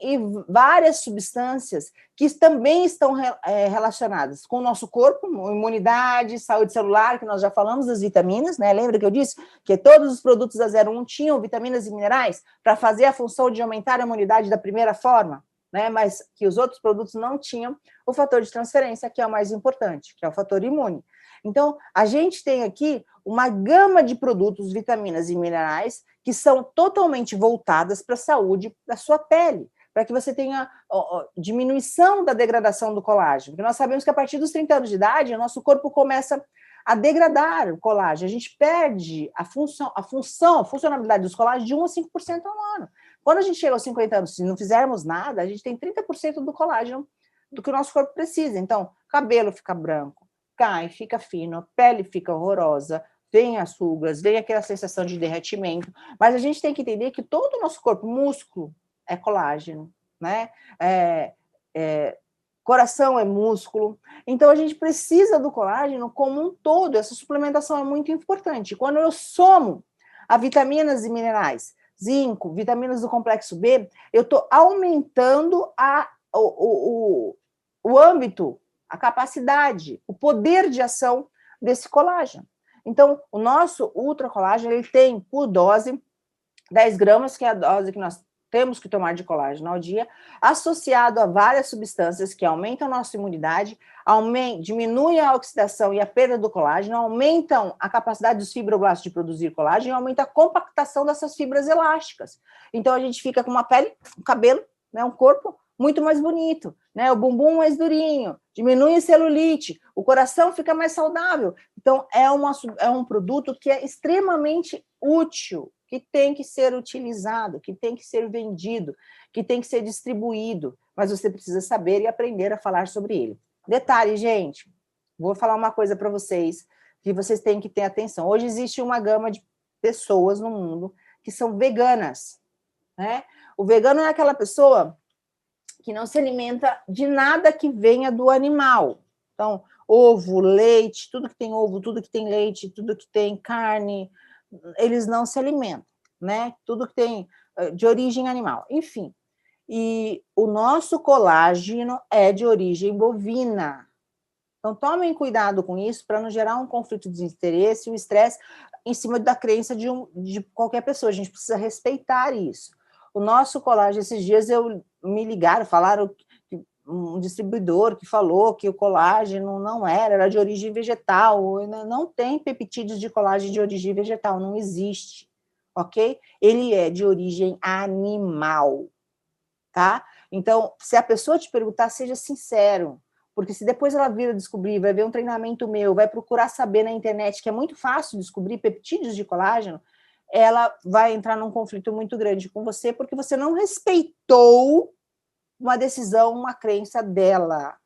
várias substâncias que também estão relacionadas com o nosso corpo, imunidade, saúde celular, que nós já falamos das vitaminas, né? Lembra que eu disse que todos os produtos da 01 tinham vitaminas e minerais para fazer a função de aumentar a imunidade da primeira forma? Né, mas que os outros produtos não tinham o fator de transferência, que é o mais importante, que é o fator imune. Então, a gente tem aqui uma gama de produtos, vitaminas e minerais que são totalmente voltadas para a saúde da sua pele, para que você tenha diminuição da degradação do colágeno. Porque nós sabemos que a partir dos 30 anos de idade, o nosso corpo começa a degradar o colágeno. A gente perde a funcionalidade dos colágenos de 1 a 5% ao ano. Quando a gente chega aos 50 anos, se não fizermos nada, a gente tem 30% do colágeno do que o nosso corpo precisa. Então, o cabelo fica branco, cai, fica fino, a pele fica horrorosa, vem as rugas, vem aquela sensação de derretimento. Mas a gente tem que entender que todo o nosso corpo, músculo, é colágeno, né? Coração é músculo. Então, a gente precisa do colágeno como um todo. Essa suplementação é muito importante. Quando eu somo a vitaminas e minerais, zinco, vitaminas do complexo B, eu estou aumentando o âmbito, a capacidade, o poder de ação desse colágeno. Então, o nosso ultracolágeno, ele tem, por dose, 10 gramas, que é a dose que nós temos que tomar de colágeno ao dia, associado a várias substâncias que aumentam a nossa imunidade, diminuem a oxidação e a perda do colágeno, aumentam a capacidade dos fibroblastos de produzir colágeno e aumenta a compactação dessas fibras elásticas. Então, a gente fica com uma pele, um cabelo, né, um corpo muito mais bonito, né, o bumbum mais durinho, diminui a celulite, o coração fica mais saudável. Então, é um produto que é extremamente útil, que tem que ser utilizado, que tem que ser vendido, que tem que ser distribuído, mas você precisa saber e aprender a falar sobre ele. Detalhe, gente, vou falar uma coisa para vocês, que vocês têm que ter atenção. Hoje existe uma gama de pessoas no mundo que são veganas, né? O vegano é aquela pessoa que não se alimenta de nada que venha do animal. Então, ovo, leite, tudo que tem ovo, tudo que tem leite, tudo que tem carne, eles não se alimentam, né? Tudo que tem de origem animal, enfim. E o nosso colágeno é de origem bovina. Então, tomem cuidado com isso para não gerar um conflito de interesse e um estresse em cima da crença de qualquer pessoa. A gente precisa respeitar isso. O nosso colágeno, esses dias me ligaram, falaram um distribuidor que falou que o colágeno não era de origem vegetal. Não tem peptídeos de colágeno de origem vegetal, não existe, ok? Ele é de origem animal, tá? Então, se a pessoa te perguntar, seja sincero, porque se depois ela vir a descobrir, vai ver um treinamento meu, vai procurar saber na internet, que é muito fácil descobrir peptídeos de colágeno, ela vai entrar num conflito muito grande com você, porque você não respeitou uma decisão, uma crença dela,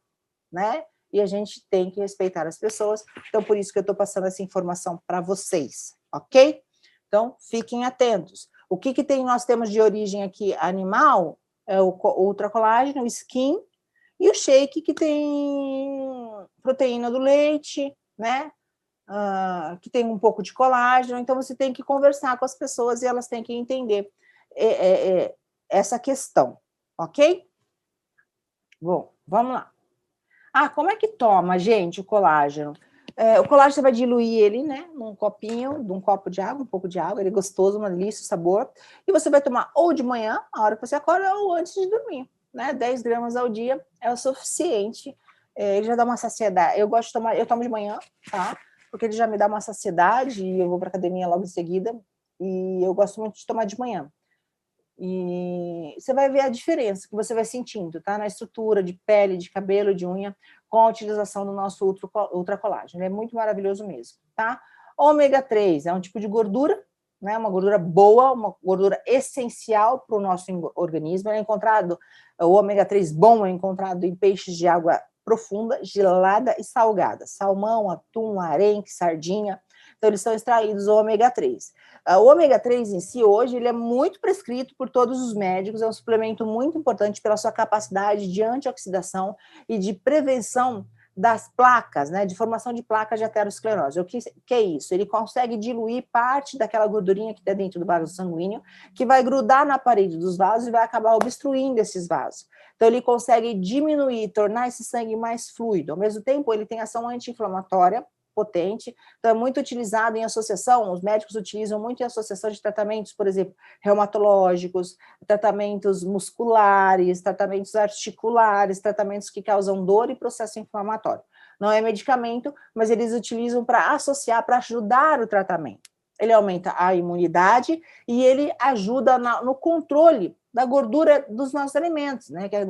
né? E a gente tem que respeitar as pessoas. Então, por isso que eu estou passando essa informação para vocês, ok? Então, fiquem atentos. O que nós temos de origem aqui animal? É o ultracolágeno, o skin, e o shake, que tem proteína do leite, né? Que tem um pouco de colágeno. Então, você tem que conversar com as pessoas e elas têm que entender essa questão, ok? Bom, vamos lá. Como é que toma, gente, o colágeno? O colágeno você vai diluir ele, né, num copo de água, um pouco de água, ele é gostoso, uma delícia, o sabor, e você vai tomar ou de manhã, a hora que você acorda, ou antes de dormir, né, 10 gramas ao dia é o suficiente, ele já dá uma saciedade. Eu gosto de tomar, eu tomo de manhã, tá, porque ele já me dá uma saciedade, e eu vou para academia logo em seguida, e eu gosto muito de tomar de manhã. E você vai ver a diferença que você vai sentindo, tá? Na estrutura de pele, de cabelo, de unha, com a utilização do nosso ultracolágeno. Ele é muito maravilhoso mesmo, tá? Ômega 3 é um tipo de gordura, né? Uma gordura boa, uma gordura essencial para o nosso organismo. O ômega 3 bom é encontrado em peixes de água profunda, gelada e salgada. Salmão, atum, arenque, sardinha. Então, eles são extraídos o ômega 3. O ômega 3 em si, hoje, ele é muito prescrito por todos os médicos, é um suplemento muito importante pela sua capacidade de antioxidação e de prevenção das placas, né, de formação de placas de aterosclerose. O que é isso? Ele consegue diluir parte daquela gordurinha que está dentro do vaso sanguíneo, que vai grudar na parede dos vasos e vai acabar obstruindo esses vasos. Então, ele consegue diminuir, tornar esse sangue mais fluido. Ao mesmo tempo, ele tem ação anti-inflamatória potente, então é muito utilizado em associação, os médicos utilizam muito em associação de tratamentos, por exemplo, reumatológicos, tratamentos musculares, tratamentos articulares, tratamentos que causam dor e processo inflamatório. Não é medicamento, mas eles utilizam para associar, para ajudar o tratamento. Ele aumenta a imunidade e ele ajuda no controle da gordura dos nossos alimentos, né? Que é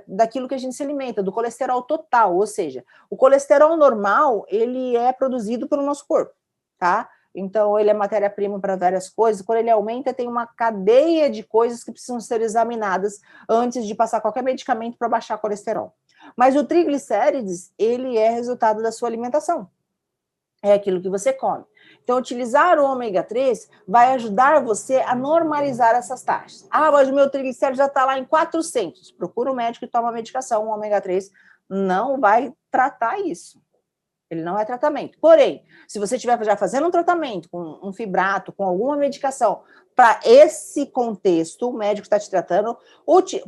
daquilo que a gente se alimenta, do colesterol total, ou seja, o colesterol normal, ele é produzido pelo nosso corpo, tá? Então, ele é matéria-prima para várias coisas. Quando ele aumenta, tem uma cadeia de coisas que precisam ser examinadas antes de passar qualquer medicamento para baixar colesterol. Mas o triglicérides, ele é resultado da sua alimentação. É aquilo que você come. Então, utilizar o ômega 3 vai ajudar você a normalizar essas taxas. Ah, mas o meu triglicérido já está lá em 400. Procura um médico e toma medicação. O ômega 3 não vai tratar isso. Ele não é tratamento. Porém, se você estiver já fazendo um tratamento com um fibrato, com alguma medicação, para esse contexto, o médico está te tratando,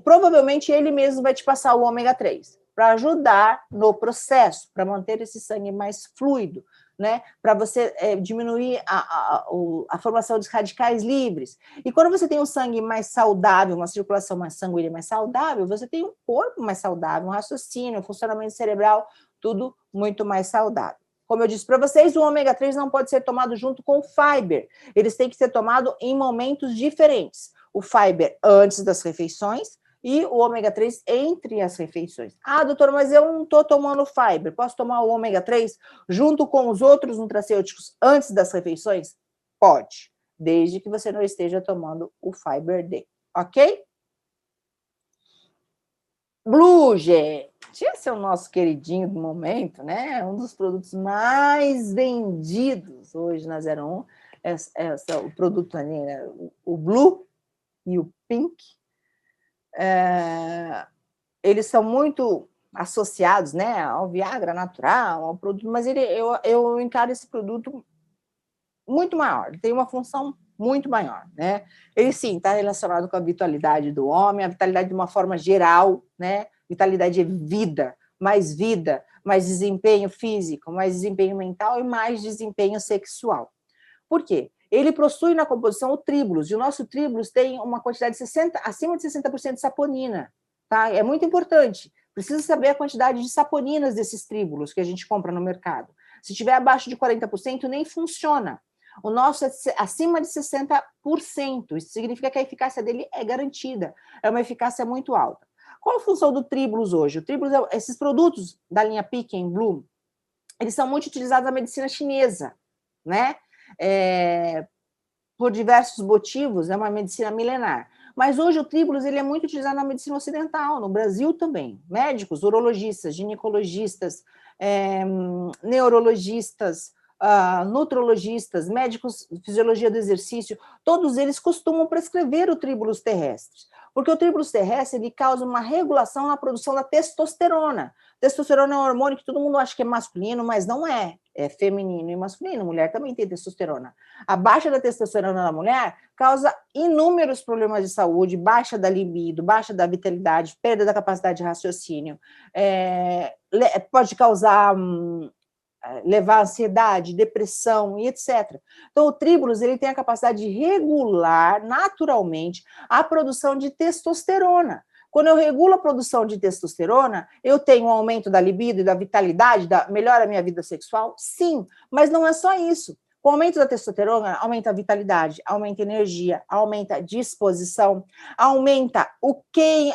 provavelmente ele mesmo vai te passar o ômega 3 para ajudar no processo, para manter esse sangue mais fluido, né? Para você diminuir a formação dos radicais livres. E quando você tem um sangue mais saudável, uma circulação mais sanguínea mais saudável, você tem um corpo mais saudável, um raciocínio, um funcionamento cerebral, tudo muito mais saudável. Como eu disse para vocês, o ômega 3 não pode ser tomado junto com o fiber. Eles têm que ser tomados em momentos diferentes. O fiber antes das refeições e o ômega 3 entre as refeições. Ah, doutor, mas eu não estou tomando fiber. Posso tomar o ômega 3 junto com os outros nutracêuticos antes das refeições? Pode, desde que você não esteja tomando o fiber D, ok? Blue, gente, esse é o nosso queridinho do momento, né? Um dos produtos mais vendidos hoje na 01. O produto ali, né? O Blue e o Pink. Eles são muito associados, né, ao Viagra natural, ao produto, mas eu encaro esse produto muito maior, ele tem uma função muito maior, né? Ele sim está relacionado com a vitalidade do homem, a vitalidade de uma forma geral, né? Vitalidade é vida, mais desempenho físico, mais desempenho mental e mais desempenho sexual. Por quê? Ele possui na composição o tríbulos, e o nosso tríbulos tem uma quantidade de acima de 60% de saponina, tá? É muito importante. Precisa saber a quantidade de saponinas desses tríbulos que a gente compra no mercado. Se tiver abaixo de 40%, nem funciona. O nosso é acima de 60%. Isso significa que a eficácia dele é garantida. É uma eficácia muito alta. Qual a função do tríbulos hoje? O tríbulos, esses produtos da linha Pick Blue, eles são muito utilizados na medicina chinesa, né? Por diversos motivos, é uma medicina milenar. Mas hoje o tríbulos ele é muito utilizado na medicina ocidental, no Brasil também. Médicos, urologistas, ginecologistas, neurologistas, nutrologistas, médicos de fisiologia do exercício, todos eles costumam prescrever o tríbulos terrestre, porque o tríbulos terrestre ele causa uma regulação na produção da testosterona. Testosterona é um hormônio que todo mundo acha que é masculino, mas não é. É feminino e masculino. Mulher também tem testosterona. A baixa da testosterona na mulher causa inúmeros problemas de saúde, baixa da libido, baixa da vitalidade, perda da capacidade de raciocínio. Pode causar levar a ansiedade, depressão e etc. Então, o tríbulos ele tem a capacidade de regular naturalmente a produção de testosterona. Quando eu regulo a produção de testosterona, eu tenho um aumento da libido e da vitalidade, melhora a minha vida sexual? Sim, mas não é só isso. Com o aumento da testosterona, aumenta a vitalidade, aumenta a energia, aumenta a disposição, aumenta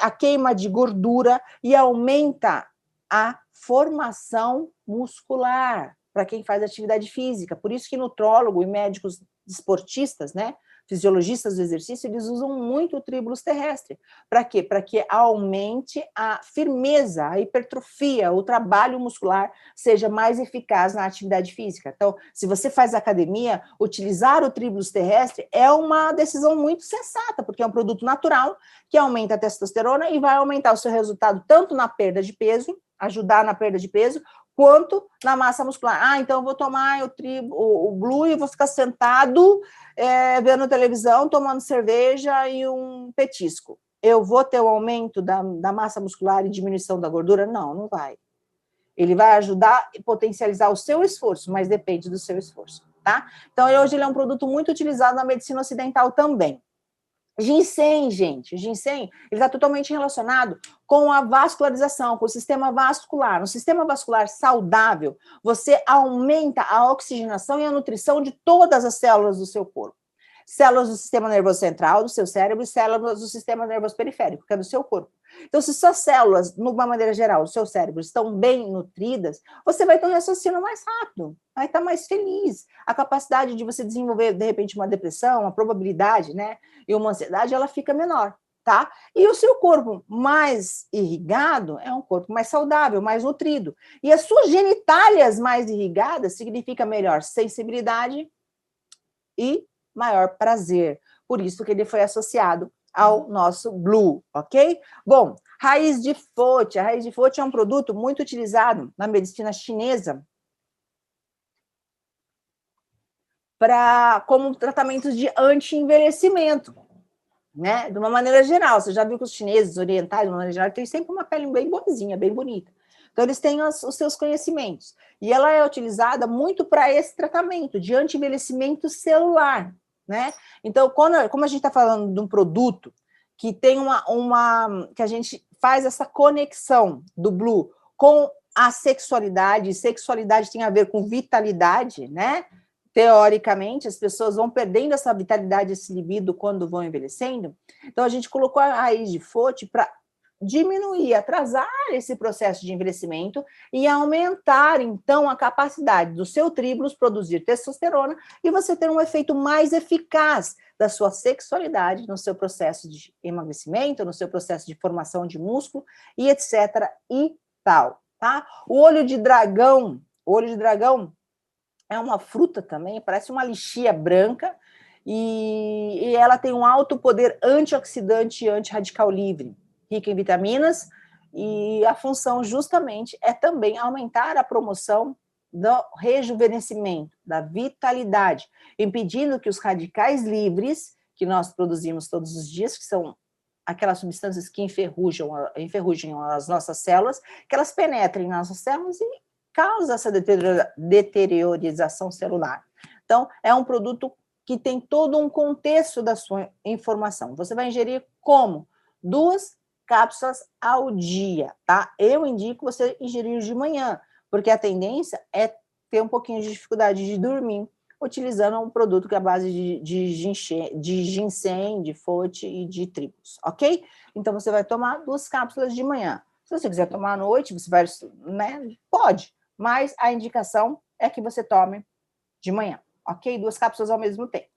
a queima de gordura e aumenta a formação muscular para quem faz atividade física. Por isso que nutrólogo e médicos esportistas, né, fisiologistas do exercício, eles usam muito o tríbulos terrestre. Para quê? Para que aumente a firmeza, a hipertrofia, o trabalho muscular seja mais eficaz na atividade física. Então, se você faz academia, utilizar o tríbulos terrestre é uma decisão muito sensata, porque é um produto natural que aumenta a testosterona e vai aumentar o seu resultado tanto na perda de peso, ajudar na perda de peso, quanto na massa muscular. Ah, então eu vou tomar o Blue e vou ficar sentado vendo televisão, tomando cerveja e um petisco. Eu vou ter um aumento da massa muscular e diminuição da gordura? Não, não vai. Ele vai ajudar e potencializar o seu esforço, mas depende do seu esforço, tá? Então, hoje ele é um produto muito utilizado na medicina ocidental também. Ginseng, gente, o ginseng ele está totalmente relacionado com a vascularização, com o sistema vascular. No sistema vascular saudável, você aumenta a oxigenação e a nutrição de todas as células do seu corpo. células do sistema nervoso central, do seu cérebro, e células do sistema nervoso periférico, que é do seu corpo. Então, se suas células, de uma maneira geral, do seu cérebro, estão bem nutridas, você vai ter um raciocínio mais rápido, vai estar mais feliz. A capacidade de você desenvolver, de repente, uma depressão, uma probabilidade, né, e uma ansiedade, ela fica menor, tá? E o seu corpo mais irrigado é um corpo mais saudável, mais nutrido. E as suas genitálias mais irrigadas significa melhor sensibilidade e maior prazer. Por isso que ele foi associado ao nosso Blue, ok? Bom, raiz de Fote. A raiz de Fote é um produto muito utilizado na medicina chinesa como tratamento de anti-envelhecimento, né? De uma maneira geral. Você já viu que os chineses, os orientais, de uma maneira geral, têm sempre uma pele bem boazinha, bem bonita. Então, eles têm os seus conhecimentos. E ela é utilizada muito para esse tratamento de anti-envelhecimento celular, né? Então, como a gente está falando de um produto que tem que a gente faz essa conexão do Blue com a sexualidade, e sexualidade tem a ver com vitalidade, né? Teoricamente, as pessoas vão perdendo essa vitalidade, esse libido quando vão envelhecendo. Então, a gente colocou a raiz de Fote para diminuir, atrasar esse processo de envelhecimento e aumentar, então, a capacidade do seu tríbulos produzir testosterona e você ter um efeito mais eficaz da sua sexualidade no seu processo de emagrecimento, no seu processo de formação de músculo e etc. e tal, tá? O olho de dragão é uma fruta também, parece uma lixia branca e ela tem um alto poder antioxidante e antirradical livre, rica em vitaminas, e a função justamente é também aumentar a promoção do rejuvenescimento, da vitalidade, impedindo que os radicais livres, que nós produzimos todos os dias, que são aquelas substâncias que enferrujam as nossas células, que elas penetrem nas nossas células e causam essa deteriorização celular. Então, é um produto que tem todo um contexto da sua informação. Você vai ingerir como? 2 cápsulas ao dia, tá? Eu indico você ingerir de manhã, porque a tendência é ter um pouquinho de dificuldade de dormir, utilizando um produto que é a base de ginseng, de fote e de tribos, ok? Então, você vai tomar 2 cápsulas de manhã. Se você quiser tomar à noite, você vai, né? Pode, mas a indicação é que você tome de manhã, ok? 2 cápsulas ao mesmo tempo.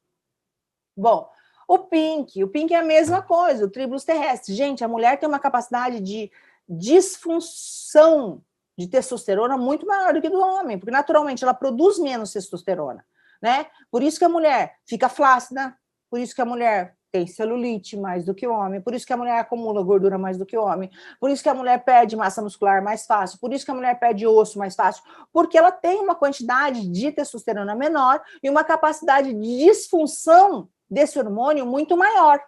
Bom, o pink é a mesma coisa, o tribulus terrestre. Gente, a mulher tem uma capacidade de disfunção de testosterona muito maior do que do homem, porque naturalmente ela produz menos testosterona, né? Por isso que a mulher fica flácida, por isso que a mulher tem celulite mais do que o homem, por isso que a mulher acumula gordura mais do que o homem, por isso que a mulher perde massa muscular mais fácil, por isso que a mulher perde osso mais fácil, porque ela tem uma quantidade de testosterona menor e uma capacidade de disfunção desse hormônio muito maior.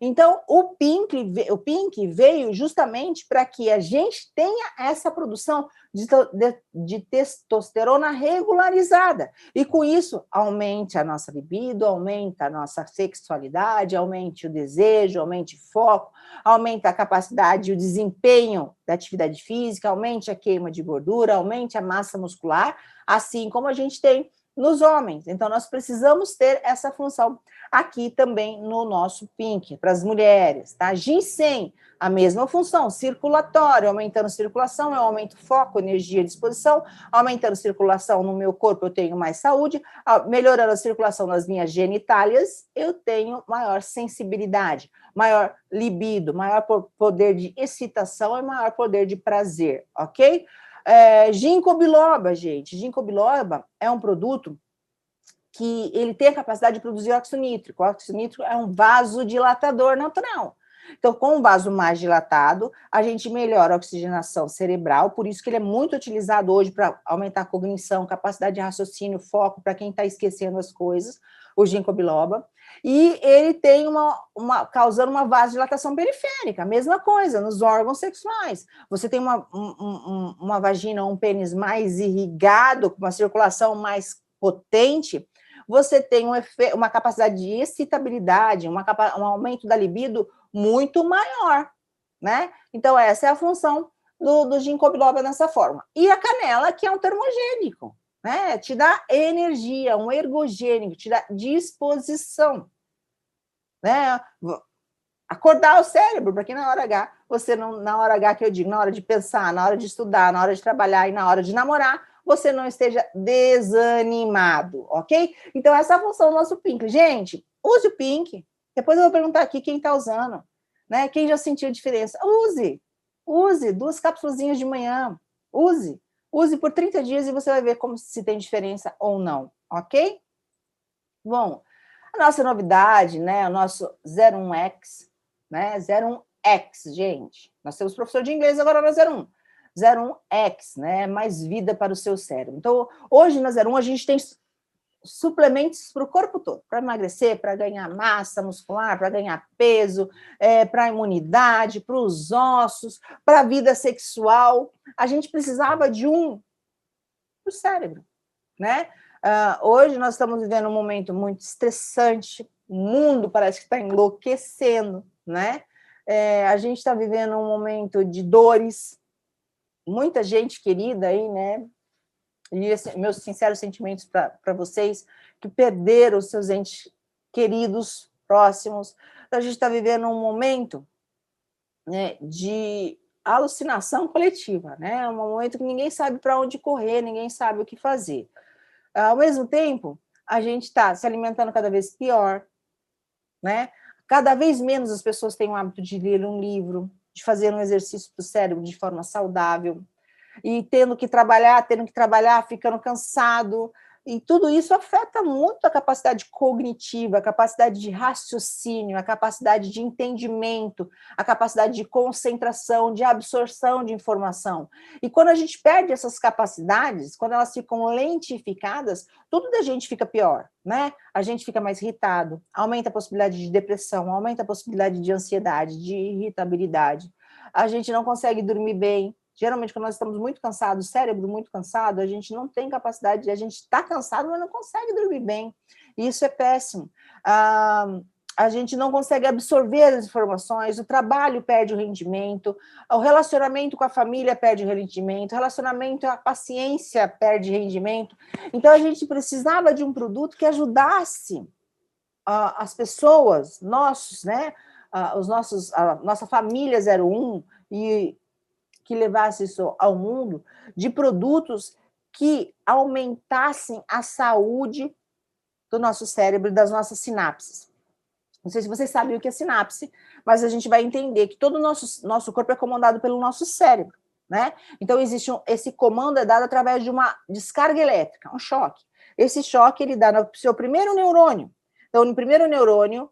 Então, o pink veio justamente para que a gente tenha essa produção de testosterona regularizada. E com isso, aumente a nossa libido, aumenta a nossa sexualidade, aumente o desejo, aumente o foco, aumenta a capacidade e o desempenho da atividade física, aumente a queima de gordura, aumente a massa muscular, assim como a gente tem nos homens. Então, nós precisamos ter essa função aqui também no nosso pink, para as mulheres, tá? Ginseng, a mesma função, circulatório, aumentando a circulação, eu aumento foco, energia, disposição, aumentando a circulação no meu corpo, eu tenho mais saúde, melhorando a circulação nas minhas genitálias, eu tenho maior sensibilidade, maior libido, maior poder de excitação e maior poder de prazer, ok? Ginkgo biloba, gente. Ginkgo biloba é um produto que ele tem a capacidade de produzir óxido nítrico. O óxido nítrico é um vasodilatador natural. Então, com um vaso mais dilatado, a gente melhora a oxigenação cerebral, por isso que ele é muito utilizado hoje para aumentar a cognição, capacidade de raciocínio, foco, para quem está esquecendo as coisas, o ginkgo biloba. E ele tem causando uma vasodilatação periférica, a mesma coisa, nos órgãos sexuais. Você tem uma vagina, um pênis mais irrigado, com uma circulação mais potente, você tem uma capacidade de excitabilidade, um aumento da libido muito maior, né? Então, essa é a função do ginkgo biloba dessa forma. E a canela, que é um termogênico, né? Te dá energia, um ergogênico, te dá disposição, né? Acordar o cérebro, para que na hora H, você não, na hora H que eu digo, na hora de pensar, na hora de estudar, na hora de trabalhar e na hora de namorar, você não esteja desanimado, ok? Então, essa é a função do nosso Pink. Gente, use o Pink. Depois eu vou perguntar aqui quem está usando, né? Quem já sentiu a diferença? Use 2 cápsulas de manhã. Use por 30 dias e você vai ver como se tem diferença ou não, ok? Bom, a nossa novidade, né? O nosso 01X, né? 01X, gente. Nós temos professor de inglês agora na 01. 01X, né? Mais vida para o seu cérebro. Então, hoje na 01 a gente tem suplementos para o corpo todo, para emagrecer, para ganhar massa muscular, para ganhar peso, para a imunidade, para os ossos, para a vida sexual. A gente precisava de um para o cérebro, né? Hoje nós estamos vivendo um momento muito estressante, o mundo parece que está enlouquecendo, né? A gente está vivendo um momento de dores, muita gente querida aí, né? E meus sinceros sentimentos para vocês que perderam os seus entes queridos, próximos. Então, a gente está vivendo um momento, né, de alucinação coletiva, né? Um momento que ninguém sabe para onde correr, ninguém sabe o que fazer. Ao mesmo tempo, a gente está se alimentando cada vez pior, né? Cada vez menos as pessoas têm o hábito de ler um livro, de fazer um exercício para o cérebro de forma saudável, e tendo que trabalhar, ficando cansado, e tudo isso afeta muito a capacidade cognitiva, a capacidade de raciocínio, a capacidade de entendimento, a capacidade de concentração, de absorção de informação. E quando a gente perde essas capacidades, quando elas ficam lentificadas, tudo da gente fica pior, né? A gente fica mais irritado, aumenta a possibilidade de depressão, aumenta a possibilidade de ansiedade, de irritabilidade. A gente não consegue dormir bem. Geralmente, quando nós estamos muito cansados, o cérebro muito cansado, a gente não tem capacidade, a gente está cansado, mas não consegue dormir bem. E isso é péssimo. A gente não consegue absorver as informações, o trabalho perde o rendimento, o relacionamento com a família perde o rendimento, o relacionamento, a paciência perde rendimento. Então, a gente precisava de um produto que ajudasse as pessoas, nossos, né? A nossa família 01 e que levasse isso ao mundo, de produtos que aumentassem a saúde do nosso cérebro e das nossas sinapses. Não sei se vocês sabem o que é sinapse, mas a gente vai entender que todo o nosso corpo é comandado pelo nosso cérebro, né? Então, esse comando é dado através de uma descarga elétrica, um choque. Esse choque, ele dá no seu primeiro neurônio. Então, no primeiro neurônio,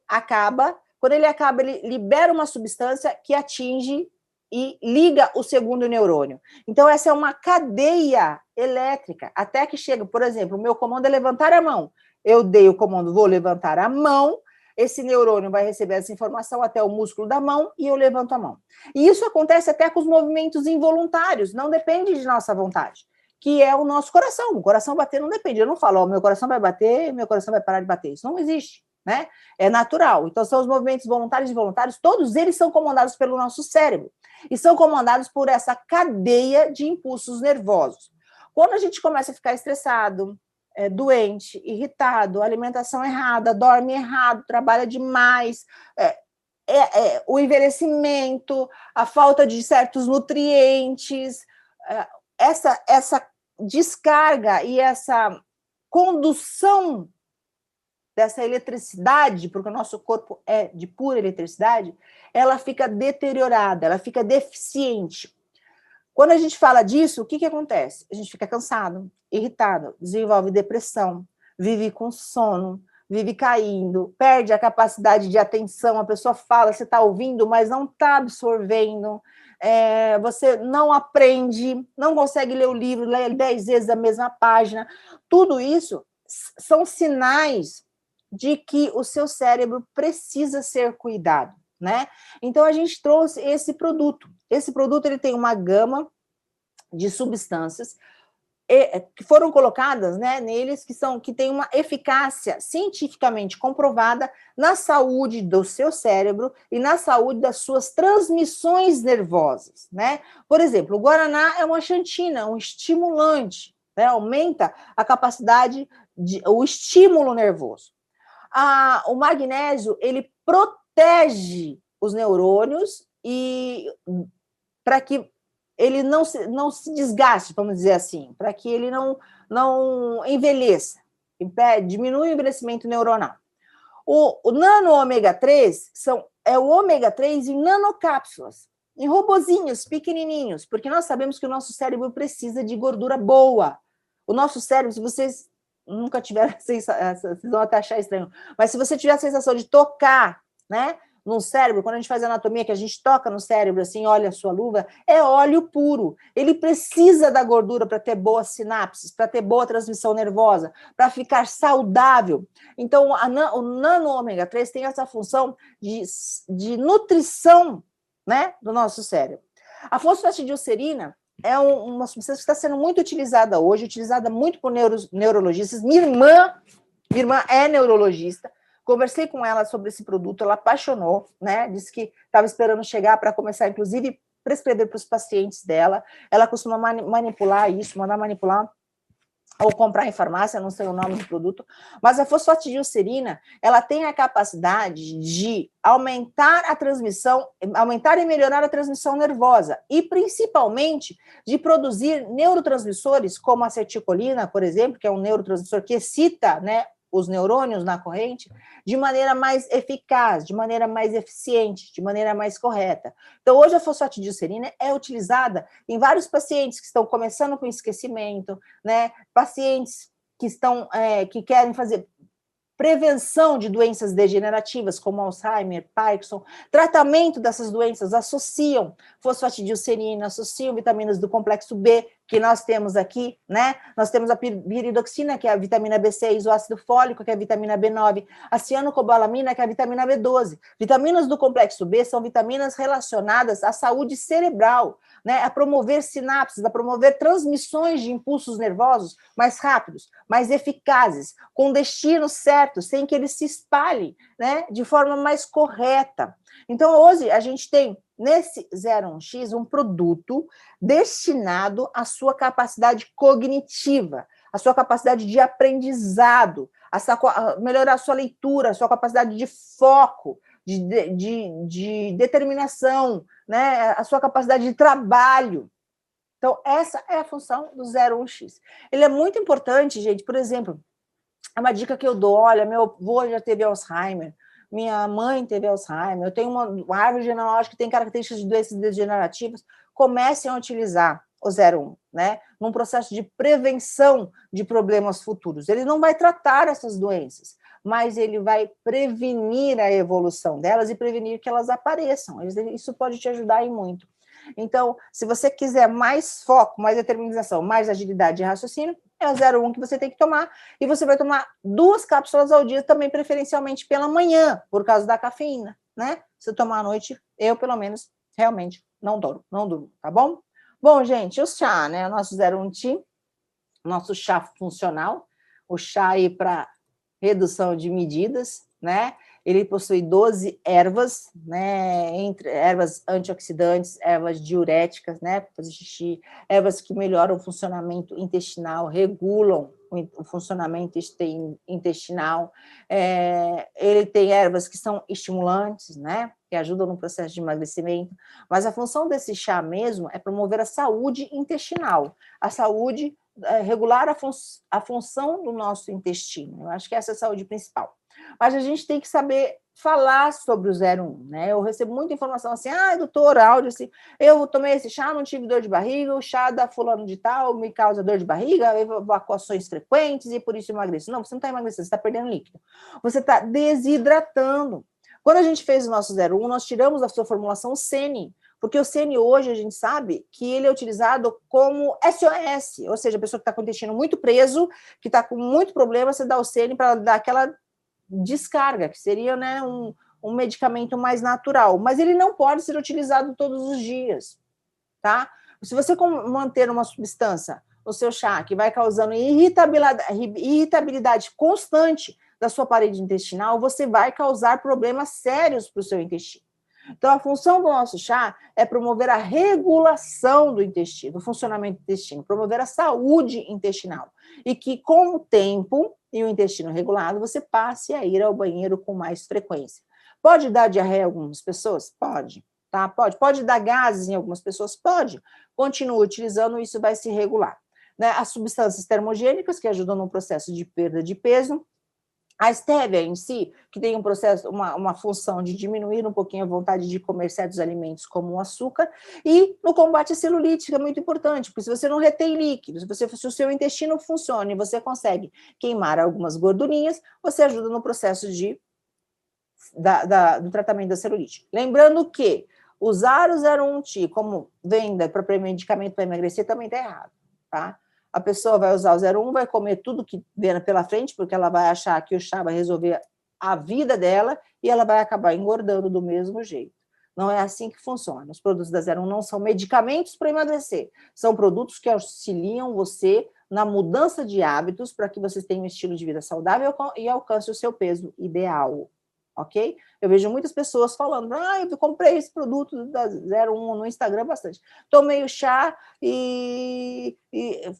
quando ele acaba, ele libera uma substância que atinge e liga o segundo neurônio. Então, essa é uma cadeia elétrica, até que chega, por exemplo, o meu comando é levantar a mão. Eu dei o comando, vou levantar a mão, esse neurônio vai receber essa informação até o músculo da mão e eu levanto a mão. E isso acontece até com os movimentos involuntários, não depende de nossa vontade, que é o nosso coração. O coração bater não depende. Eu não falo, meu coração vai bater, meu coração vai parar de bater. Isso não existe, né? É natural. Então, são os movimentos voluntários e involuntários, todos eles são comandados pelo nosso cérebro e são comandados por essa cadeia de impulsos nervosos. Quando a gente começa a ficar estressado, doente, irritado, alimentação errada, dorme errado, trabalha demais, o envelhecimento, a falta de certos nutrientes, essa descarga e essa condução dessa eletricidade, porque o nosso corpo é de pura eletricidade, ela fica deteriorada, ela fica deficiente. Quando a gente fala disso, o que acontece? A gente fica cansado, irritado, desenvolve depressão, vive com sono, vive caindo, perde a capacidade de atenção, a pessoa fala, você está ouvindo, mas não está absorvendo, você não aprende, não consegue ler o livro, lê 10 vezes a mesma página. Tudo isso são sinais de que o seu cérebro precisa ser cuidado, né? Então, a gente trouxe esse produto. Esse produto ele tem uma gama de substâncias que foram colocadas, né, neles, que tem uma eficácia cientificamente comprovada na saúde do seu cérebro e na saúde das suas transmissões nervosas, né? Por exemplo, o guaraná é uma xantina, um estimulante, né? Aumenta a capacidade, o estímulo nervoso. O magnésio, ele protege os neurônios e para que ele não se desgaste, vamos dizer assim, para que ele não envelheça, diminui o envelhecimento neuronal. O nano ômega 3 é o ômega 3 em nanocápsulas, em robozinhos pequenininhos, porque nós sabemos que o nosso cérebro precisa de gordura boa. O nosso cérebro, se vocês nunca tiveram vocês vão até achar estranho, mas se você tiver a sensação de tocar, né, no cérebro, quando a gente faz anatomia, que a gente toca no cérebro, assim, olha a sua luva, é óleo puro. Ele precisa da gordura para ter boas sinapses, para ter boa transmissão nervosa, para ficar saudável. Então, o nano ômega 3 tem essa função de nutrição, né, do nosso cérebro. A fosfatidilcerina é uma substância que está sendo muito utilizada hoje, utilizada muito por neurologistas. Minha irmã é neurologista. Conversei com ela sobre esse produto, ela apaixonou, né? Disse que estava esperando chegar para começar, inclusive, prescrever para os pacientes dela. Ela costuma manipular isso, mandar manipular ou comprar em farmácia, não sei o nome do produto, mas a fosfatidilcerina, ela tem a capacidade de aumentar a transmissão, aumentar e melhorar a transmissão nervosa, e principalmente de produzir neurotransmissores, como a acetilcolina, por exemplo, que é um neurotransmissor que excita, né, os neurônios na corrente, de maneira mais eficaz, de maneira mais eficiente, de maneira mais correta. Então, hoje a fosfatidilcerina é utilizada em vários pacientes que estão começando com esquecimento, né? Pacientes que querem fazer prevenção de doenças degenerativas, como Alzheimer, Parkinson, tratamento dessas doenças, associam fosfatidilcerina, associam vitaminas do complexo B, que nós temos aqui, né? Nós temos a piridoxina, que é a vitamina B6, o ácido fólico, que é a vitamina B9, a cianocobalamina, que é a vitamina B12. Vitaminas do complexo B são vitaminas relacionadas à saúde cerebral, né? A promover sinapses, a promover transmissões de impulsos nervosos mais rápidos, mais eficazes, com destino certo, sem que eles se espalhem, né, de forma mais correta. Então, hoje, a gente tem, nesse 01X, um produto destinado à sua capacidade cognitiva, à sua capacidade de aprendizado, a melhorar a sua leitura, a sua capacidade de foco, de determinação, né, a sua capacidade de trabalho. Então, essa é a função do 01X. Ele é muito importante, gente, por exemplo, é uma dica que eu dou, olha, meu avô já teve Alzheimer, minha mãe teve Alzheimer, eu tenho uma árvore genealógica que tem características de doenças degenerativas, comecem a utilizar o 01, né, num processo de prevenção de problemas futuros. Ele não vai tratar essas doenças, mas ele vai prevenir a evolução delas e prevenir que elas apareçam. Isso pode te ajudar em muito. Então, se você quiser mais foco, mais determinação, mais agilidade e raciocínio, é o 01 que você tem que tomar, e você vai tomar 2 cápsulas ao dia, também preferencialmente pela manhã, por causa da cafeína, né? Se eu tomar à noite, eu, pelo menos, realmente não durmo, tá bom? Bom, gente, o chá, né? O nosso 01T, nosso chá funcional, o chá aí para redução de medidas, né? Ele possui 12 ervas, né, entre ervas antioxidantes, ervas diuréticas, né, para fazer xixi, ervas que melhoram o funcionamento intestinal, regulam o funcionamento intestinal. Ele tem ervas que são estimulantes, né, que ajudam no processo de emagrecimento, mas a função desse chá mesmo é promover a saúde intestinal, a saúde, regular a função do nosso intestino. Eu acho que essa é a saúde principal. Mas a gente tem que saber falar sobre o 01, né? Eu recebo muita informação assim, doutor, áudio, assim, eu tomei esse chá, não tive dor de barriga, o chá da fulano de tal me causa dor de barriga, evacuações frequentes e por isso emagreço. Não, você não está emagrecendo, você está perdendo líquido. Você está desidratando. Quando a gente fez o nosso 01, nós tiramos da sua formulação o sene, porque o sene hoje a gente sabe que ele é utilizado como SOS, ou seja, a pessoa que está com o intestino muito preso, que está com muito problema, você dá o sene para dar aquela descarga, que seria, né, um medicamento mais natural, mas ele não pode ser utilizado todos os dias, tá? Se você manter uma substância no seu chá que vai causando irritabilidade constante da sua parede intestinal, você vai causar problemas sérios para o seu intestino. Então, a função do nosso chá é promover a regulação do intestino, o funcionamento do intestino, promover a saúde intestinal. E que, com o tempo e o intestino regulado, você passe a ir ao banheiro com mais frequência. Pode dar diarreia em algumas pessoas? Pode. Tá? Pode dar gases em algumas pessoas? Pode. Continua utilizando, isso vai se regular. Né? As substâncias termogênicas, que ajudam no processo de perda de peso. A estévia em si, que tem um processo, uma função de diminuir um pouquinho a vontade de comer certos alimentos, como o açúcar, e no combate à celulite, que é muito importante, porque se você não retém líquidos, se o seu intestino funciona e você consegue queimar algumas gordurinhas, você ajuda no processo do tratamento da celulite. Lembrando que usar o 01T como venda para medicamento para emagrecer também está errado, tá? A pessoa vai usar o 01, vai comer tudo que vem pela frente, porque ela vai achar que o chá vai resolver a vida dela e ela vai acabar engordando do mesmo jeito. Não é assim que funciona. Os produtos da 01 não são medicamentos para emagrecer, são produtos que auxiliam você na mudança de hábitos para que você tenha um estilo de vida saudável e alcance o seu peso ideal. Ok? Eu vejo muitas pessoas falando, eu comprei esse produto da 01 no Instagram bastante. Tomei o chá e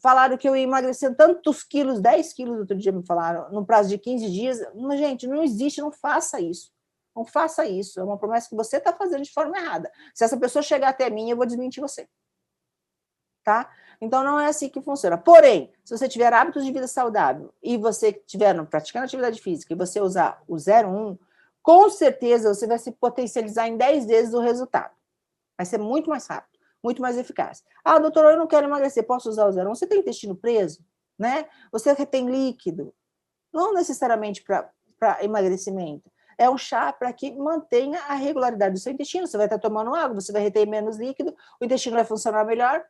falaram que eu ia emagrecer tantos quilos, 10 quilos, outro dia me falaram, no prazo de 15 dias. Mas, gente, não existe, não faça isso. Não faça isso, é uma promessa que você está fazendo de forma errada. Se essa pessoa chegar até mim, eu vou desmentir você. Tá? Então, não é assim que funciona. Porém, se você tiver hábitos de vida saudável e você estiver praticando atividade física e você usar o 01, com certeza você vai se potencializar em 10 vezes o resultado. Vai ser muito mais rápido, muito mais eficaz. Ah, doutor, eu não quero emagrecer, posso usar o 01? Você tem intestino preso, né? Você retém líquido. Não necessariamente para emagrecimento. É um chá para que mantenha a regularidade do seu intestino. Você vai estar tomando água, você vai reter menos líquido, o intestino vai funcionar melhor.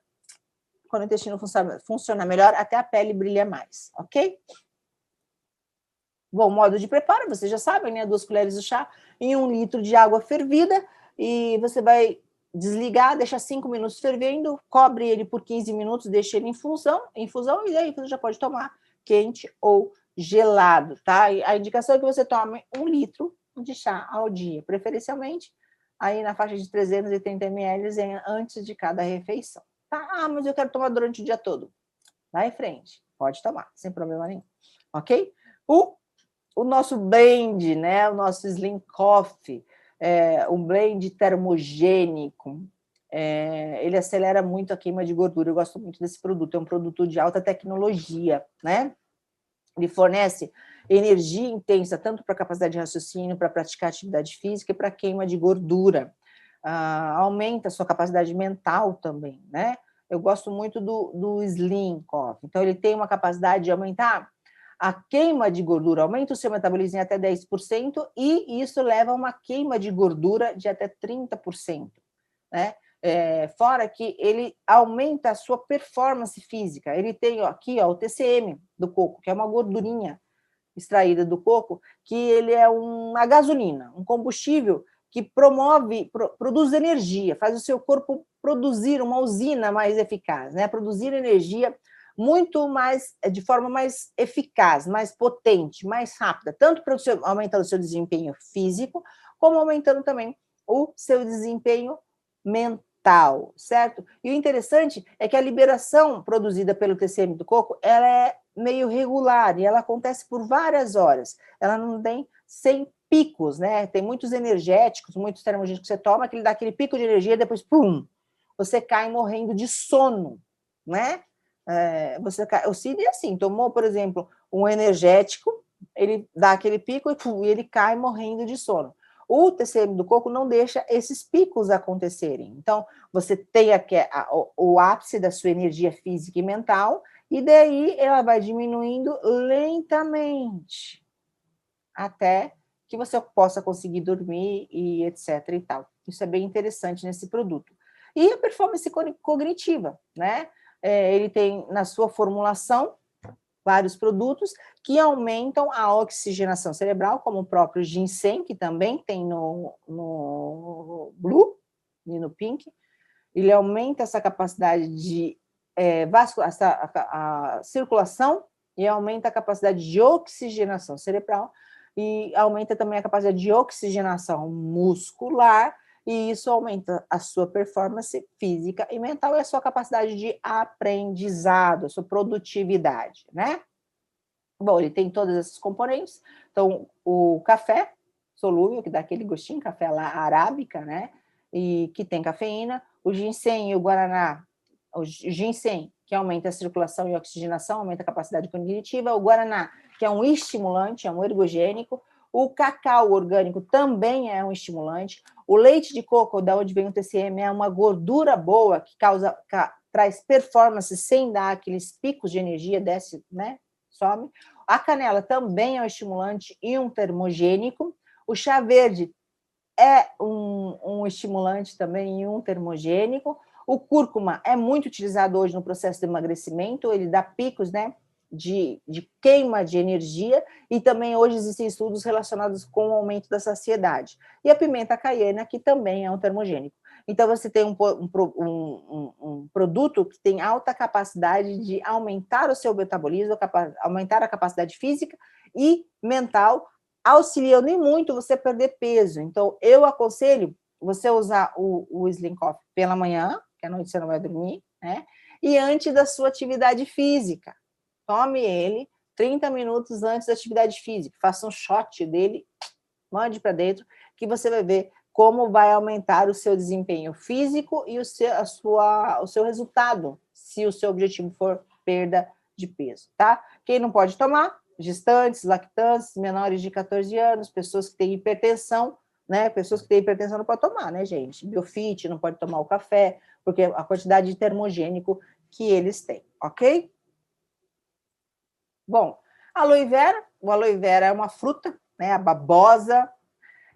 Quando o intestino funciona melhor, até a pele brilha mais, ok? Bom, modo de preparo, vocês já sabem, né? 2 colheres de chá em 1 litro de água fervida e você vai desligar, deixa 5 minutos fervendo, cobre ele por 15 minutos, deixa ele em infusão e aí você já pode tomar quente ou gelado, tá? E a indicação é que você tome 1 litro de chá ao dia, preferencialmente aí na faixa de 330 ml antes de cada refeição. Tá? Ah, mas eu quero tomar durante o dia todo. Vai em frente, pode tomar, sem problema nenhum, ok? O nosso blend, né? O nosso Slim Coffee, um blend termogênico, ele acelera muito a queima de gordura. Eu gosto muito desse produto, é um produto de alta tecnologia, né? Ele fornece energia intensa, tanto para a capacidade de raciocínio, para praticar atividade física e para queima de gordura. Aumenta a sua capacidade mental também, né? Eu gosto muito do Slim Coffee. Então, ele tem uma capacidade de aumentar a queima de gordura, aumenta o seu metabolismo em até 10% e isso leva a uma queima de gordura de até 30%, né? Fora que ele aumenta a sua performance física. Ele tem aqui o TCM do coco, que é uma gordurinha extraída do coco, que ele é uma gasolina, um combustível que produz energia, faz o seu corpo produzir uma usina mais eficaz, né? Produzir energia muito mais, de forma mais eficaz, mais potente, mais rápida, tanto para aumentando o seu desempenho físico, como aumentando também o seu desempenho mental, certo? E o interessante é que a liberação produzida pelo TCM do coco, ela é meio regular e ela acontece por várias horas. Ela não tem 100 picos, né? Tem muitos energéticos, muitos termogênicos que você toma, que ele dá aquele pico de energia e depois, pum, você cai morrendo de sono, né? O Cid é assim, tomou, por exemplo, um energético, ele dá aquele pico e, pum, ele cai morrendo de sono. O TCM do coco não deixa esses picos acontecerem. Então, você tem o ápice da sua energia física e mental, e daí ela vai diminuindo lentamente, até que você possa conseguir dormir e etc. e tal. Isso é bem interessante nesse produto. E a performance cognitiva, né? Ele tem na sua formulação vários produtos que aumentam a oxigenação cerebral, como o próprio ginseng, que também tem no Blue e no Pink. Ele aumenta essa capacidade de a circulação e aumenta a capacidade de oxigenação cerebral e aumenta também a capacidade de oxigenação muscular e isso aumenta a sua performance física e mental e a sua capacidade de aprendizado, a sua produtividade, né? Bom, ele tem todos esses componentes. Então, o café solúvel, que dá aquele gostinho, café lá arábica, né? E que tem cafeína. O ginseng e o guaraná. O ginseng, que aumenta a circulação e a oxigenação, aumenta a capacidade cognitiva. O guaraná, que é um estimulante, é um ergogênico. O cacau orgânico também é um estimulante. O leite de coco, da onde vem o TCM, é uma gordura boa que traz performance sem dar aqueles picos de energia, desce, né? Some. A canela também é um estimulante e um termogênico. O chá verde é um estimulante também e um termogênico. O cúrcuma é muito utilizado hoje no processo de emagrecimento, ele dá picos, né, de queima de energia, e também hoje existem estudos relacionados com o aumento da saciedade. E a pimenta caiena, que também é um termogênico. Então, você tem um produto que tem alta capacidade de aumentar o seu metabolismo, aumentar a capacidade física e mental, auxiliando e muito você perder peso. Então, eu aconselho você usar o Slim Coffee pela manhã, que à noite você não vai dormir, né? E antes da sua atividade física. Tome ele 30 minutos antes da atividade física. Faça um shot dele, mande para dentro, que você vai ver como vai aumentar o seu desempenho físico e o seu resultado, se o seu objetivo for perda de peso, tá? Quem não pode tomar? Gestantes, lactantes, menores de 14 anos, pessoas que têm hipertensão, né? Pessoas que têm hipertensão não podem tomar, né, gente? Biofit, não pode tomar o café, porque a quantidade de termogênico que eles têm, ok? Bom, aloe vera, o aloe vera é uma fruta, né? A babosa,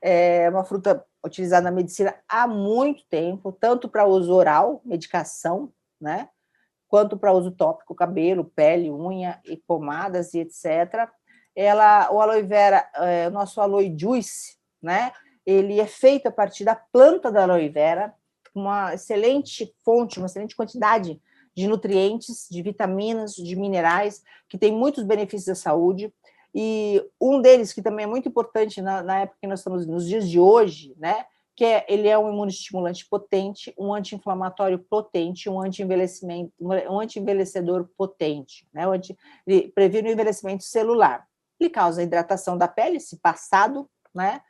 é uma fruta utilizada na medicina há muito tempo, tanto para uso oral, medicação, né? Quanto para uso tópico, cabelo, pele, unha e pomadas e etc. O aloe vera, o nosso aloe juice, né? Ele é feito a partir da planta da aloe vera, uma excelente fonte, uma excelente quantidade de nutrientes, de vitaminas, de minerais, que tem muitos benefícios à saúde. E um deles, que também é muito importante na época que nós estamos, nos dias de hoje, né? Ele é um imunoestimulante potente, um anti-inflamatório potente, um anti-envelhecedor potente, né? Ele previne o envelhecimento celular. Ele causa hidratação da pele, se passado, né?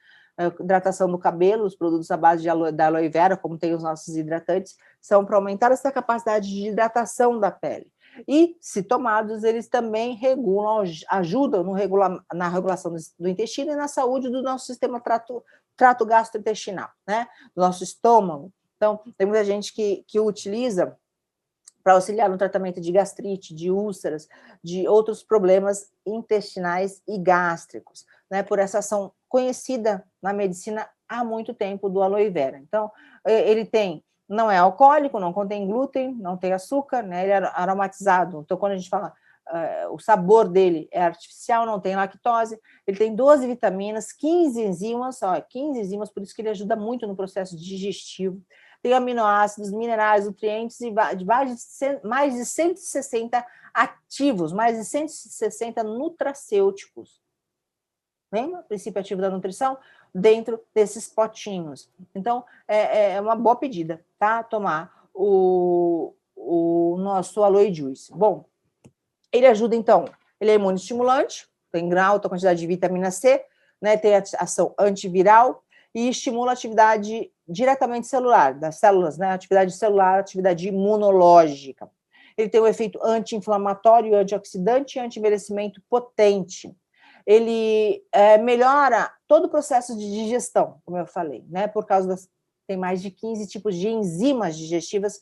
Hidratação do cabelo, os produtos à base da aloe vera, como tem os nossos hidratantes, são para aumentar essa capacidade de hidratação da pele. E, se tomados, eles também ajudam na regulação do intestino e na saúde do nosso sistema trato gastrointestinal, né? Do nosso estômago. Então, tem muita gente que utiliza para auxiliar no tratamento de gastrite, de úlceras, de outros problemas intestinais e gástricos, né? Por essa ação conhecida na medicina há muito tempo do aloe vera. Então, ele não é alcoólico, não contém glúten, não tem açúcar, né? Ele é aromatizado. Então, quando a gente fala o sabor dele é artificial, não tem lactose, ele tem 12 vitaminas, 15 enzimas, 15 enzimas, por isso que ele ajuda muito no processo digestivo. Tem aminoácidos, minerais, nutrientes e mais de 160 ativos, mais de 160 nutracêuticos. Lembra? Princípio ativo da nutrição dentro desses potinhos. Então, é uma boa pedida, tá? Tomar o nosso aloe juice. Bom, ele ajuda, então, ele é imunoestimulante, tem alta quantidade de vitamina C, né? Tem ação antiviral e estimula a atividade diretamente celular, das células, né? Atividade celular, atividade imunológica. Ele tem um efeito anti-inflamatório, antioxidante e anti-envelhecimento potente. Ele melhora todo o processo de digestão, como eu falei, né? Por causa tem mais de 15 tipos de enzimas digestivas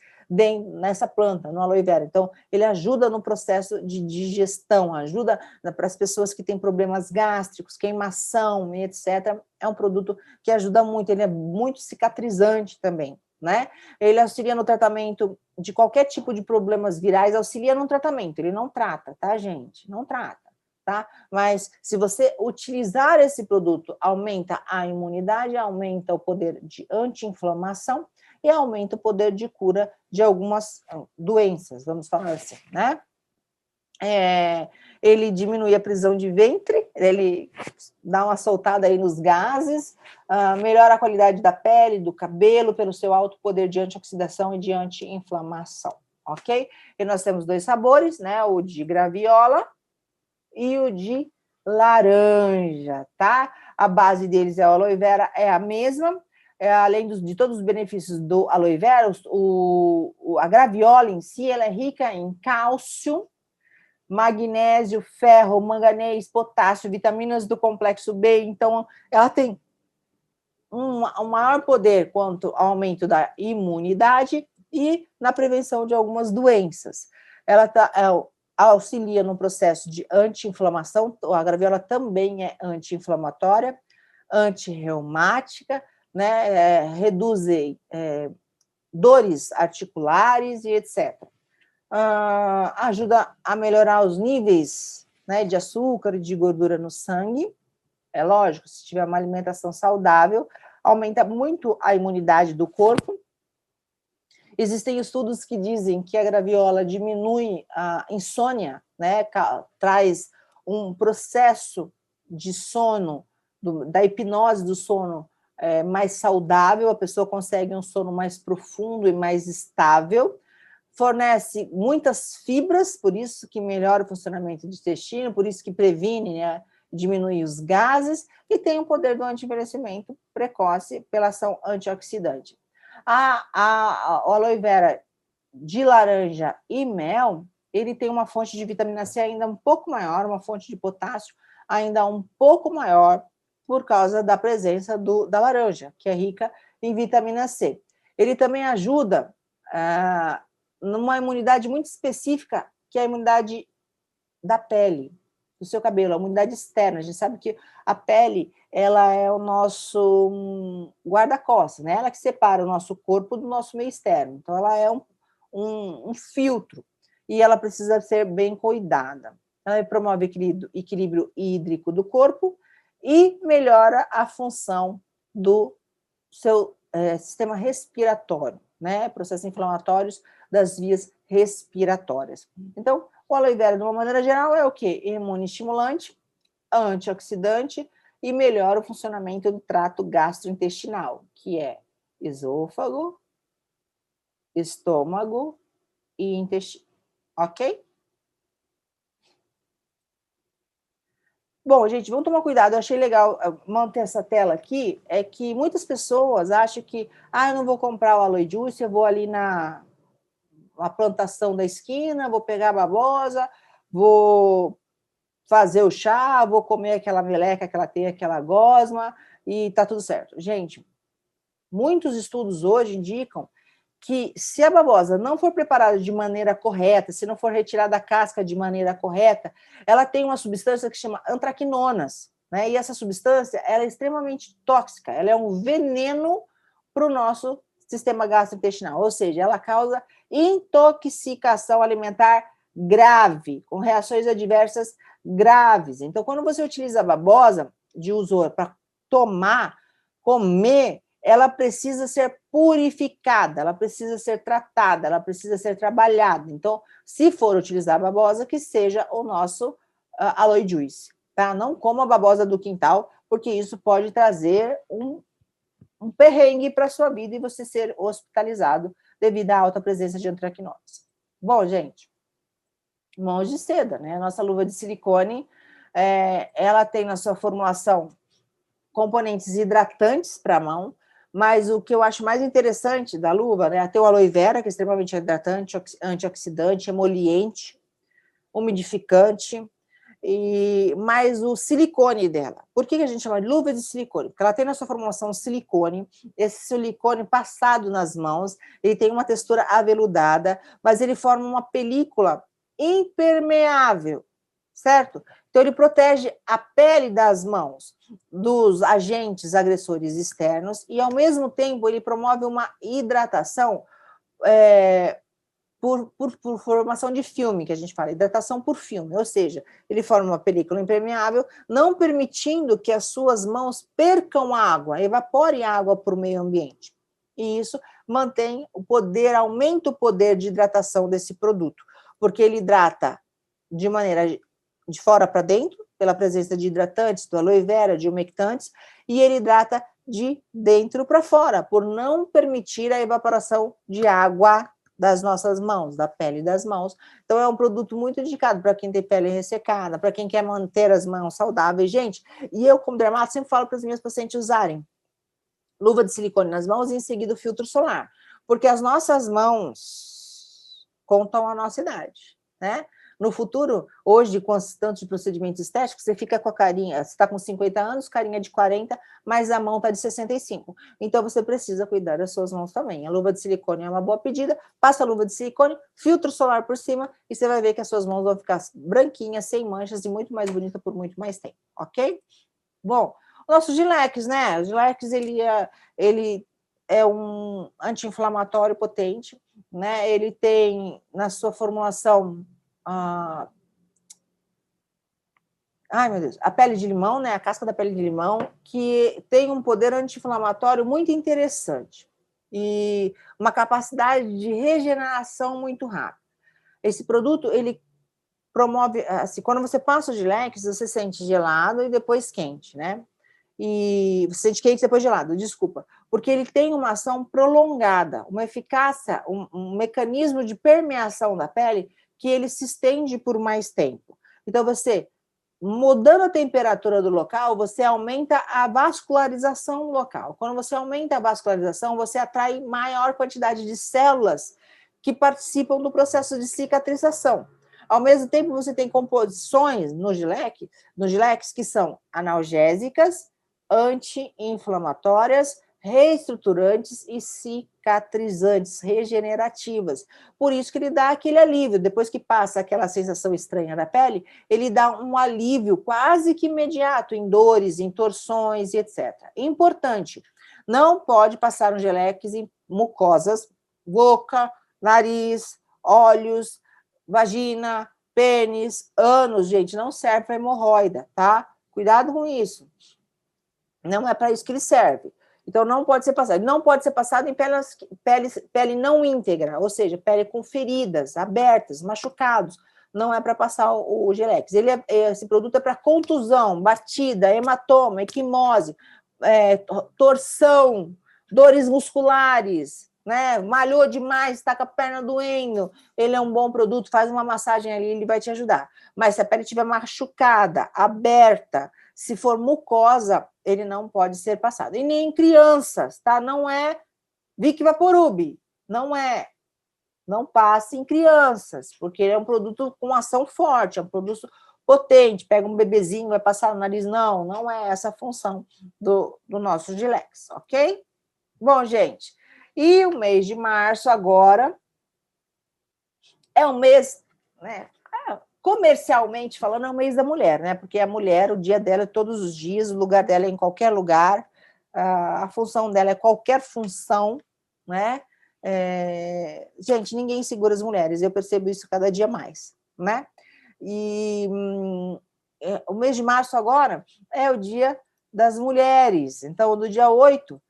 nessa planta, no aloe vera. Então, ele ajuda no processo de digestão, ajuda para as pessoas que têm problemas gástricos, queimação e etc. É um produto que ajuda muito, ele é muito cicatrizante também, né? Ele auxilia no tratamento de qualquer tipo de problemas virais, auxilia no tratamento, ele não trata, tá, gente? Não trata. Tá? Mas se você utilizar esse produto, aumenta a imunidade, aumenta o poder de anti-inflamação e aumenta o poder de cura de algumas doenças, vamos falar assim, né? Ele diminui a prisão de ventre, ele dá uma soltada aí nos gases, melhora a qualidade da pele, do cabelo, pelo seu alto poder de antioxidação e de anti-inflamação, ok? E nós temos 2 sabores, né? O de graviola e o de laranja, tá? A base deles é a aloe vera, é a mesma, além de todos os benefícios do aloe vera, a graviola em si, ela é rica em cálcio, magnésio, ferro, manganês, potássio, vitaminas do complexo B, então ela tem um maior poder quanto ao aumento da imunidade e na prevenção de algumas doenças. Ela auxilia no processo de anti-inflamação, a graviola também é anti-inflamatória, antirreumática, né, reduz dores articulares e etc. Ajuda a melhorar os níveis, né, de açúcar e de gordura no sangue. É lógico, se tiver uma alimentação saudável, aumenta muito a imunidade do corpo. Existem estudos que dizem que a graviola diminui a insônia, né, traz um processo de sono, da hipnose do sono mais saudável, a pessoa consegue um sono mais profundo e mais estável. Fornece muitas fibras, por isso que melhora o funcionamento do intestino, por isso que previne, né, diminui os gases e tem o poder do anti-envelhecimento precoce pela ação antioxidante. A aloe vera de laranja e mel, ele tem uma fonte de vitamina C ainda um pouco maior, uma fonte de potássio ainda um pouco maior, por causa da presença da laranja, que é rica em vitamina C. Ele também ajuda numa imunidade muito específica, que é a imunidade da pele, do seu cabelo, a imunidade externa. A gente sabe que a pele, ela é o nosso guarda-costas, né? Ela que separa o nosso corpo do nosso meio externo. Então, ela é um filtro e ela precisa ser bem cuidada. Ela promove equilíbrio hídrico do corpo e melhora a função do seu sistema respiratório, né? Processos inflamatórios das vias respiratórias. Então, o aloe vera, de uma maneira geral, é o quê? Imunoestimulante, antioxidante e melhora o funcionamento do trato gastrointestinal, que é esôfago, estômago e intestino, ok? Bom, gente, vamos tomar cuidado. Eu achei legal manter essa tela aqui, é que muitas pessoas acham que, eu não vou comprar o aloe juice, eu vou ali na plantação da esquina, vou pegar a babosa, vou fazer o chá, vou comer aquela meleca que ela tem, aquela gosma, e tá tudo certo. Gente, muitos estudos hoje indicam que se a babosa não for preparada de maneira correta, se não for retirada da casca de maneira correta, ela tem uma substância que chama antraquinonas, né? E essa substância ela é extremamente tóxica, ela é um veneno para o nosso sistema gastrointestinal, ou seja, ela causa intoxicação alimentar grave, com reações adversas graves. Então, quando você utiliza a babosa de uso para comer, ela precisa ser purificada, ela precisa ser tratada, ela precisa ser trabalhada. Então, se for utilizar a babosa, que seja o nosso aloe juice, tá? Não coma a babosa do quintal, porque isso pode trazer um perrengue para a sua vida e você ser hospitalizado devido à alta presença de antraquinonas. Bom, gente, mãos de seda, né? A nossa luva de silicone, ela tem na sua formulação componentes hidratantes para a mão, mas o que eu acho mais interessante da luva, né, tem o aloe vera, que é extremamente hidratante, antioxidante, emoliente, umidificante, mas o silicone dela. Por que a gente chama de luva de silicone? Porque ela tem na sua formulação silicone, esse silicone passado nas mãos, ele tem uma textura aveludada, mas ele forma uma película impermeável, certo? Então, ele protege a pele das mãos dos agentes agressores externos e, ao mesmo tempo, ele promove uma hidratação por formação de filme, que a gente fala, hidratação por filme, ou seja, ele forma uma película impermeável, não permitindo que as suas mãos percam água, evaporem água para o meio ambiente. E isso mantém o poder, aumenta o poder de hidratação desse produto, porque ele hidrata de maneira de fora para dentro, pela presença de hidratantes, do aloe vera, de umectantes, e ele hidrata de dentro para fora, por não permitir a evaporação de água das nossas mãos, da pele das mãos. Então, é um produto muito indicado para quem tem pele ressecada, para quem quer manter as mãos saudáveis. Gente, e eu, como dermato, sempre falo para as minhas pacientes usarem luva de silicone nas mãos e, em seguida, o filtro solar, porque as nossas mãos contam a nossa idade, né? No futuro, hoje, com tantos procedimentos estéticos, você fica com a carinha, você está com 50 anos, carinha de 40, mas a mão está de 65. Então, você precisa cuidar das suas mãos também. A luva de silicone é uma boa pedida, passa a luva de silicone, filtro solar por cima, e você vai ver que as suas mãos vão ficar branquinhas, sem manchas, e muito mais bonita por muito mais tempo, ok? Bom, o nosso Gilex, né? O Gilex, ele é um anti-inflamatório potente, né? Ele tem, na sua formulação, ai, meu Deus, a pele de limão, né? A casca da pele de limão, que tem um poder anti-inflamatório muito interessante e uma capacidade de regeneração muito rápida. Esse produto, ele promove, assim, quando você passa o Gilex, você sente gelado e depois quente, né? E você sente quente e depois gelado, desculpa, porque ele tem uma ação prolongada, uma eficácia, um mecanismo de permeação da pele que ele se estende por mais tempo. Então, você, mudando a temperatura do local, você aumenta a vascularização local. Quando você aumenta a vascularização, você atrai maior quantidade de células que participam do processo de cicatrização. Ao mesmo tempo, você tem composições no Gilex que são analgésicas, anti-inflamatórias, reestruturantes e cicatrizantes, regenerativas. Por isso que ele dá aquele alívio. Depois que passa aquela sensação estranha da pele, ele dá um alívio quase que imediato em dores, em torções e etc. Importante, não pode passar um Gilex em mucosas, boca, nariz, olhos, vagina, pênis, ânus, gente, não serve para hemorroida, tá? Cuidado com isso. Não é para isso que ele serve. Então, não pode ser passado. Não pode ser passado em pele não íntegra, ou seja, pele com feridas, abertas, machucados. Não é para passar o Gilex. Esse produto é para contusão, batida, hematoma, equimose, torção, dores musculares, né? Malhou demais, está com a perna doendo. Ele é um bom produto, faz uma massagem ali, ele vai te ajudar. Mas se a pele estiver machucada, aberta, se for mucosa, ele não pode ser passado. E nem em crianças, tá? Não é Vic Vaporub, não é. Não passe em crianças, porque ele é um produto com ação forte, é um produto potente. Pega um bebezinho, vai passar no nariz. Não, não é essa a função do nosso Gilex, ok? Bom, gente, e o mês de março agora é um mês, né? Comercialmente falando, é o mês da mulher, né? Porque a mulher, o dia dela é todos os dias, o lugar dela é em qualquer lugar, a função dela é qualquer função, né? Gente, ninguém segura as mulheres, eu percebo isso cada dia mais, né? E o mês de março agora é o dia das mulheres. Então, do dia 8,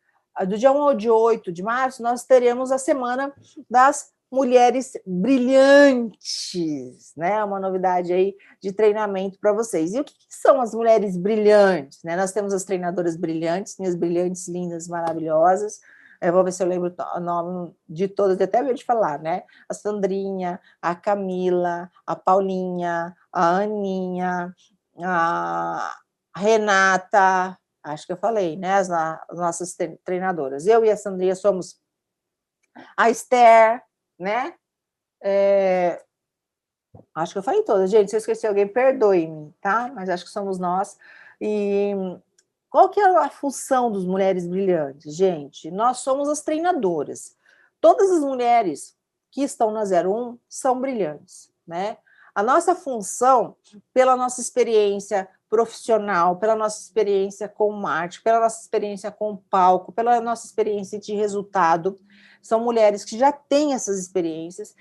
do dia 1 ao dia 8 de março, nós teremos a Semana das Mulheres Brilhantes, né? Uma novidade aí de treinamento para vocês. E o que são as mulheres brilhantes, né? Nós temos as treinadoras brilhantes, minhas brilhantes, lindas, maravilhosas. Eu vou ver se eu lembro o nome de todas, até medo de falar, né? A Sandrinha, a Camila, a Paulinha, a Aninha, a Renata, acho que eu falei, né? As nossas treinadoras. Eu e a Sandrinha somos a Esther, né? Acho que eu falei todas. Gente, se eu esqueci alguém, perdoe-me, tá? Mas acho que somos nós. E qual que é a função dos Mulheres Brilhantes, gente? Nós somos as treinadoras. Todas as mulheres que estão na 01 são brilhantes, né? A nossa função, pela nossa experiência profissional, pela nossa experiência com marketing, pela nossa experiência com palco, pela nossa experiência de resultado, são mulheres que já têm essas experiências,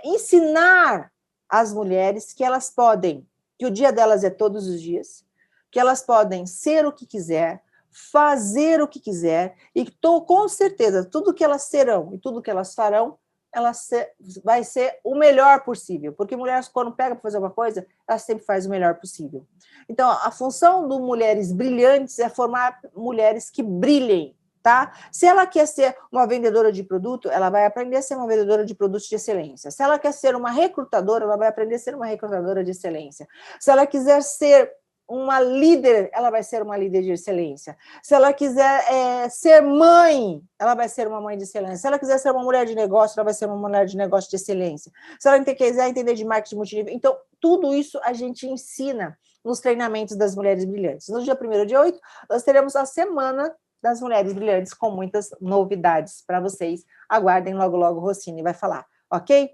ensinar as mulheres que elas podem, que o dia delas é todos os dias, que elas podem ser o que quiser, fazer o que quiser, e com certeza, tudo que elas serão e tudo que elas farão vai ser o melhor possível, porque mulheres, quando pega para fazer uma coisa, ela sempre faz o melhor possível. Então, a função do Mulheres Brilhantes é formar mulheres que brilhem, tá? Se ela quer ser uma vendedora de produto, ela vai aprender a ser uma vendedora de produtos de excelência. Se ela quer ser uma recrutadora, ela vai aprender a ser uma recrutadora de excelência. Se ela quiser ser uma líder, ela vai ser uma líder de excelência. Se ela quiser ser mãe, ela vai ser uma mãe de excelência. Se ela quiser ser uma mulher de negócio, ela vai ser uma mulher de negócio de excelência. Se ela quiser entender de marketing multinível, então, tudo isso a gente ensina nos treinamentos das Mulheres Brilhantes. No dia 1º de 8, nós teremos a Semana das Mulheres Brilhantes com muitas novidades para vocês. Aguardem, logo, logo, Rossini vai falar, ok?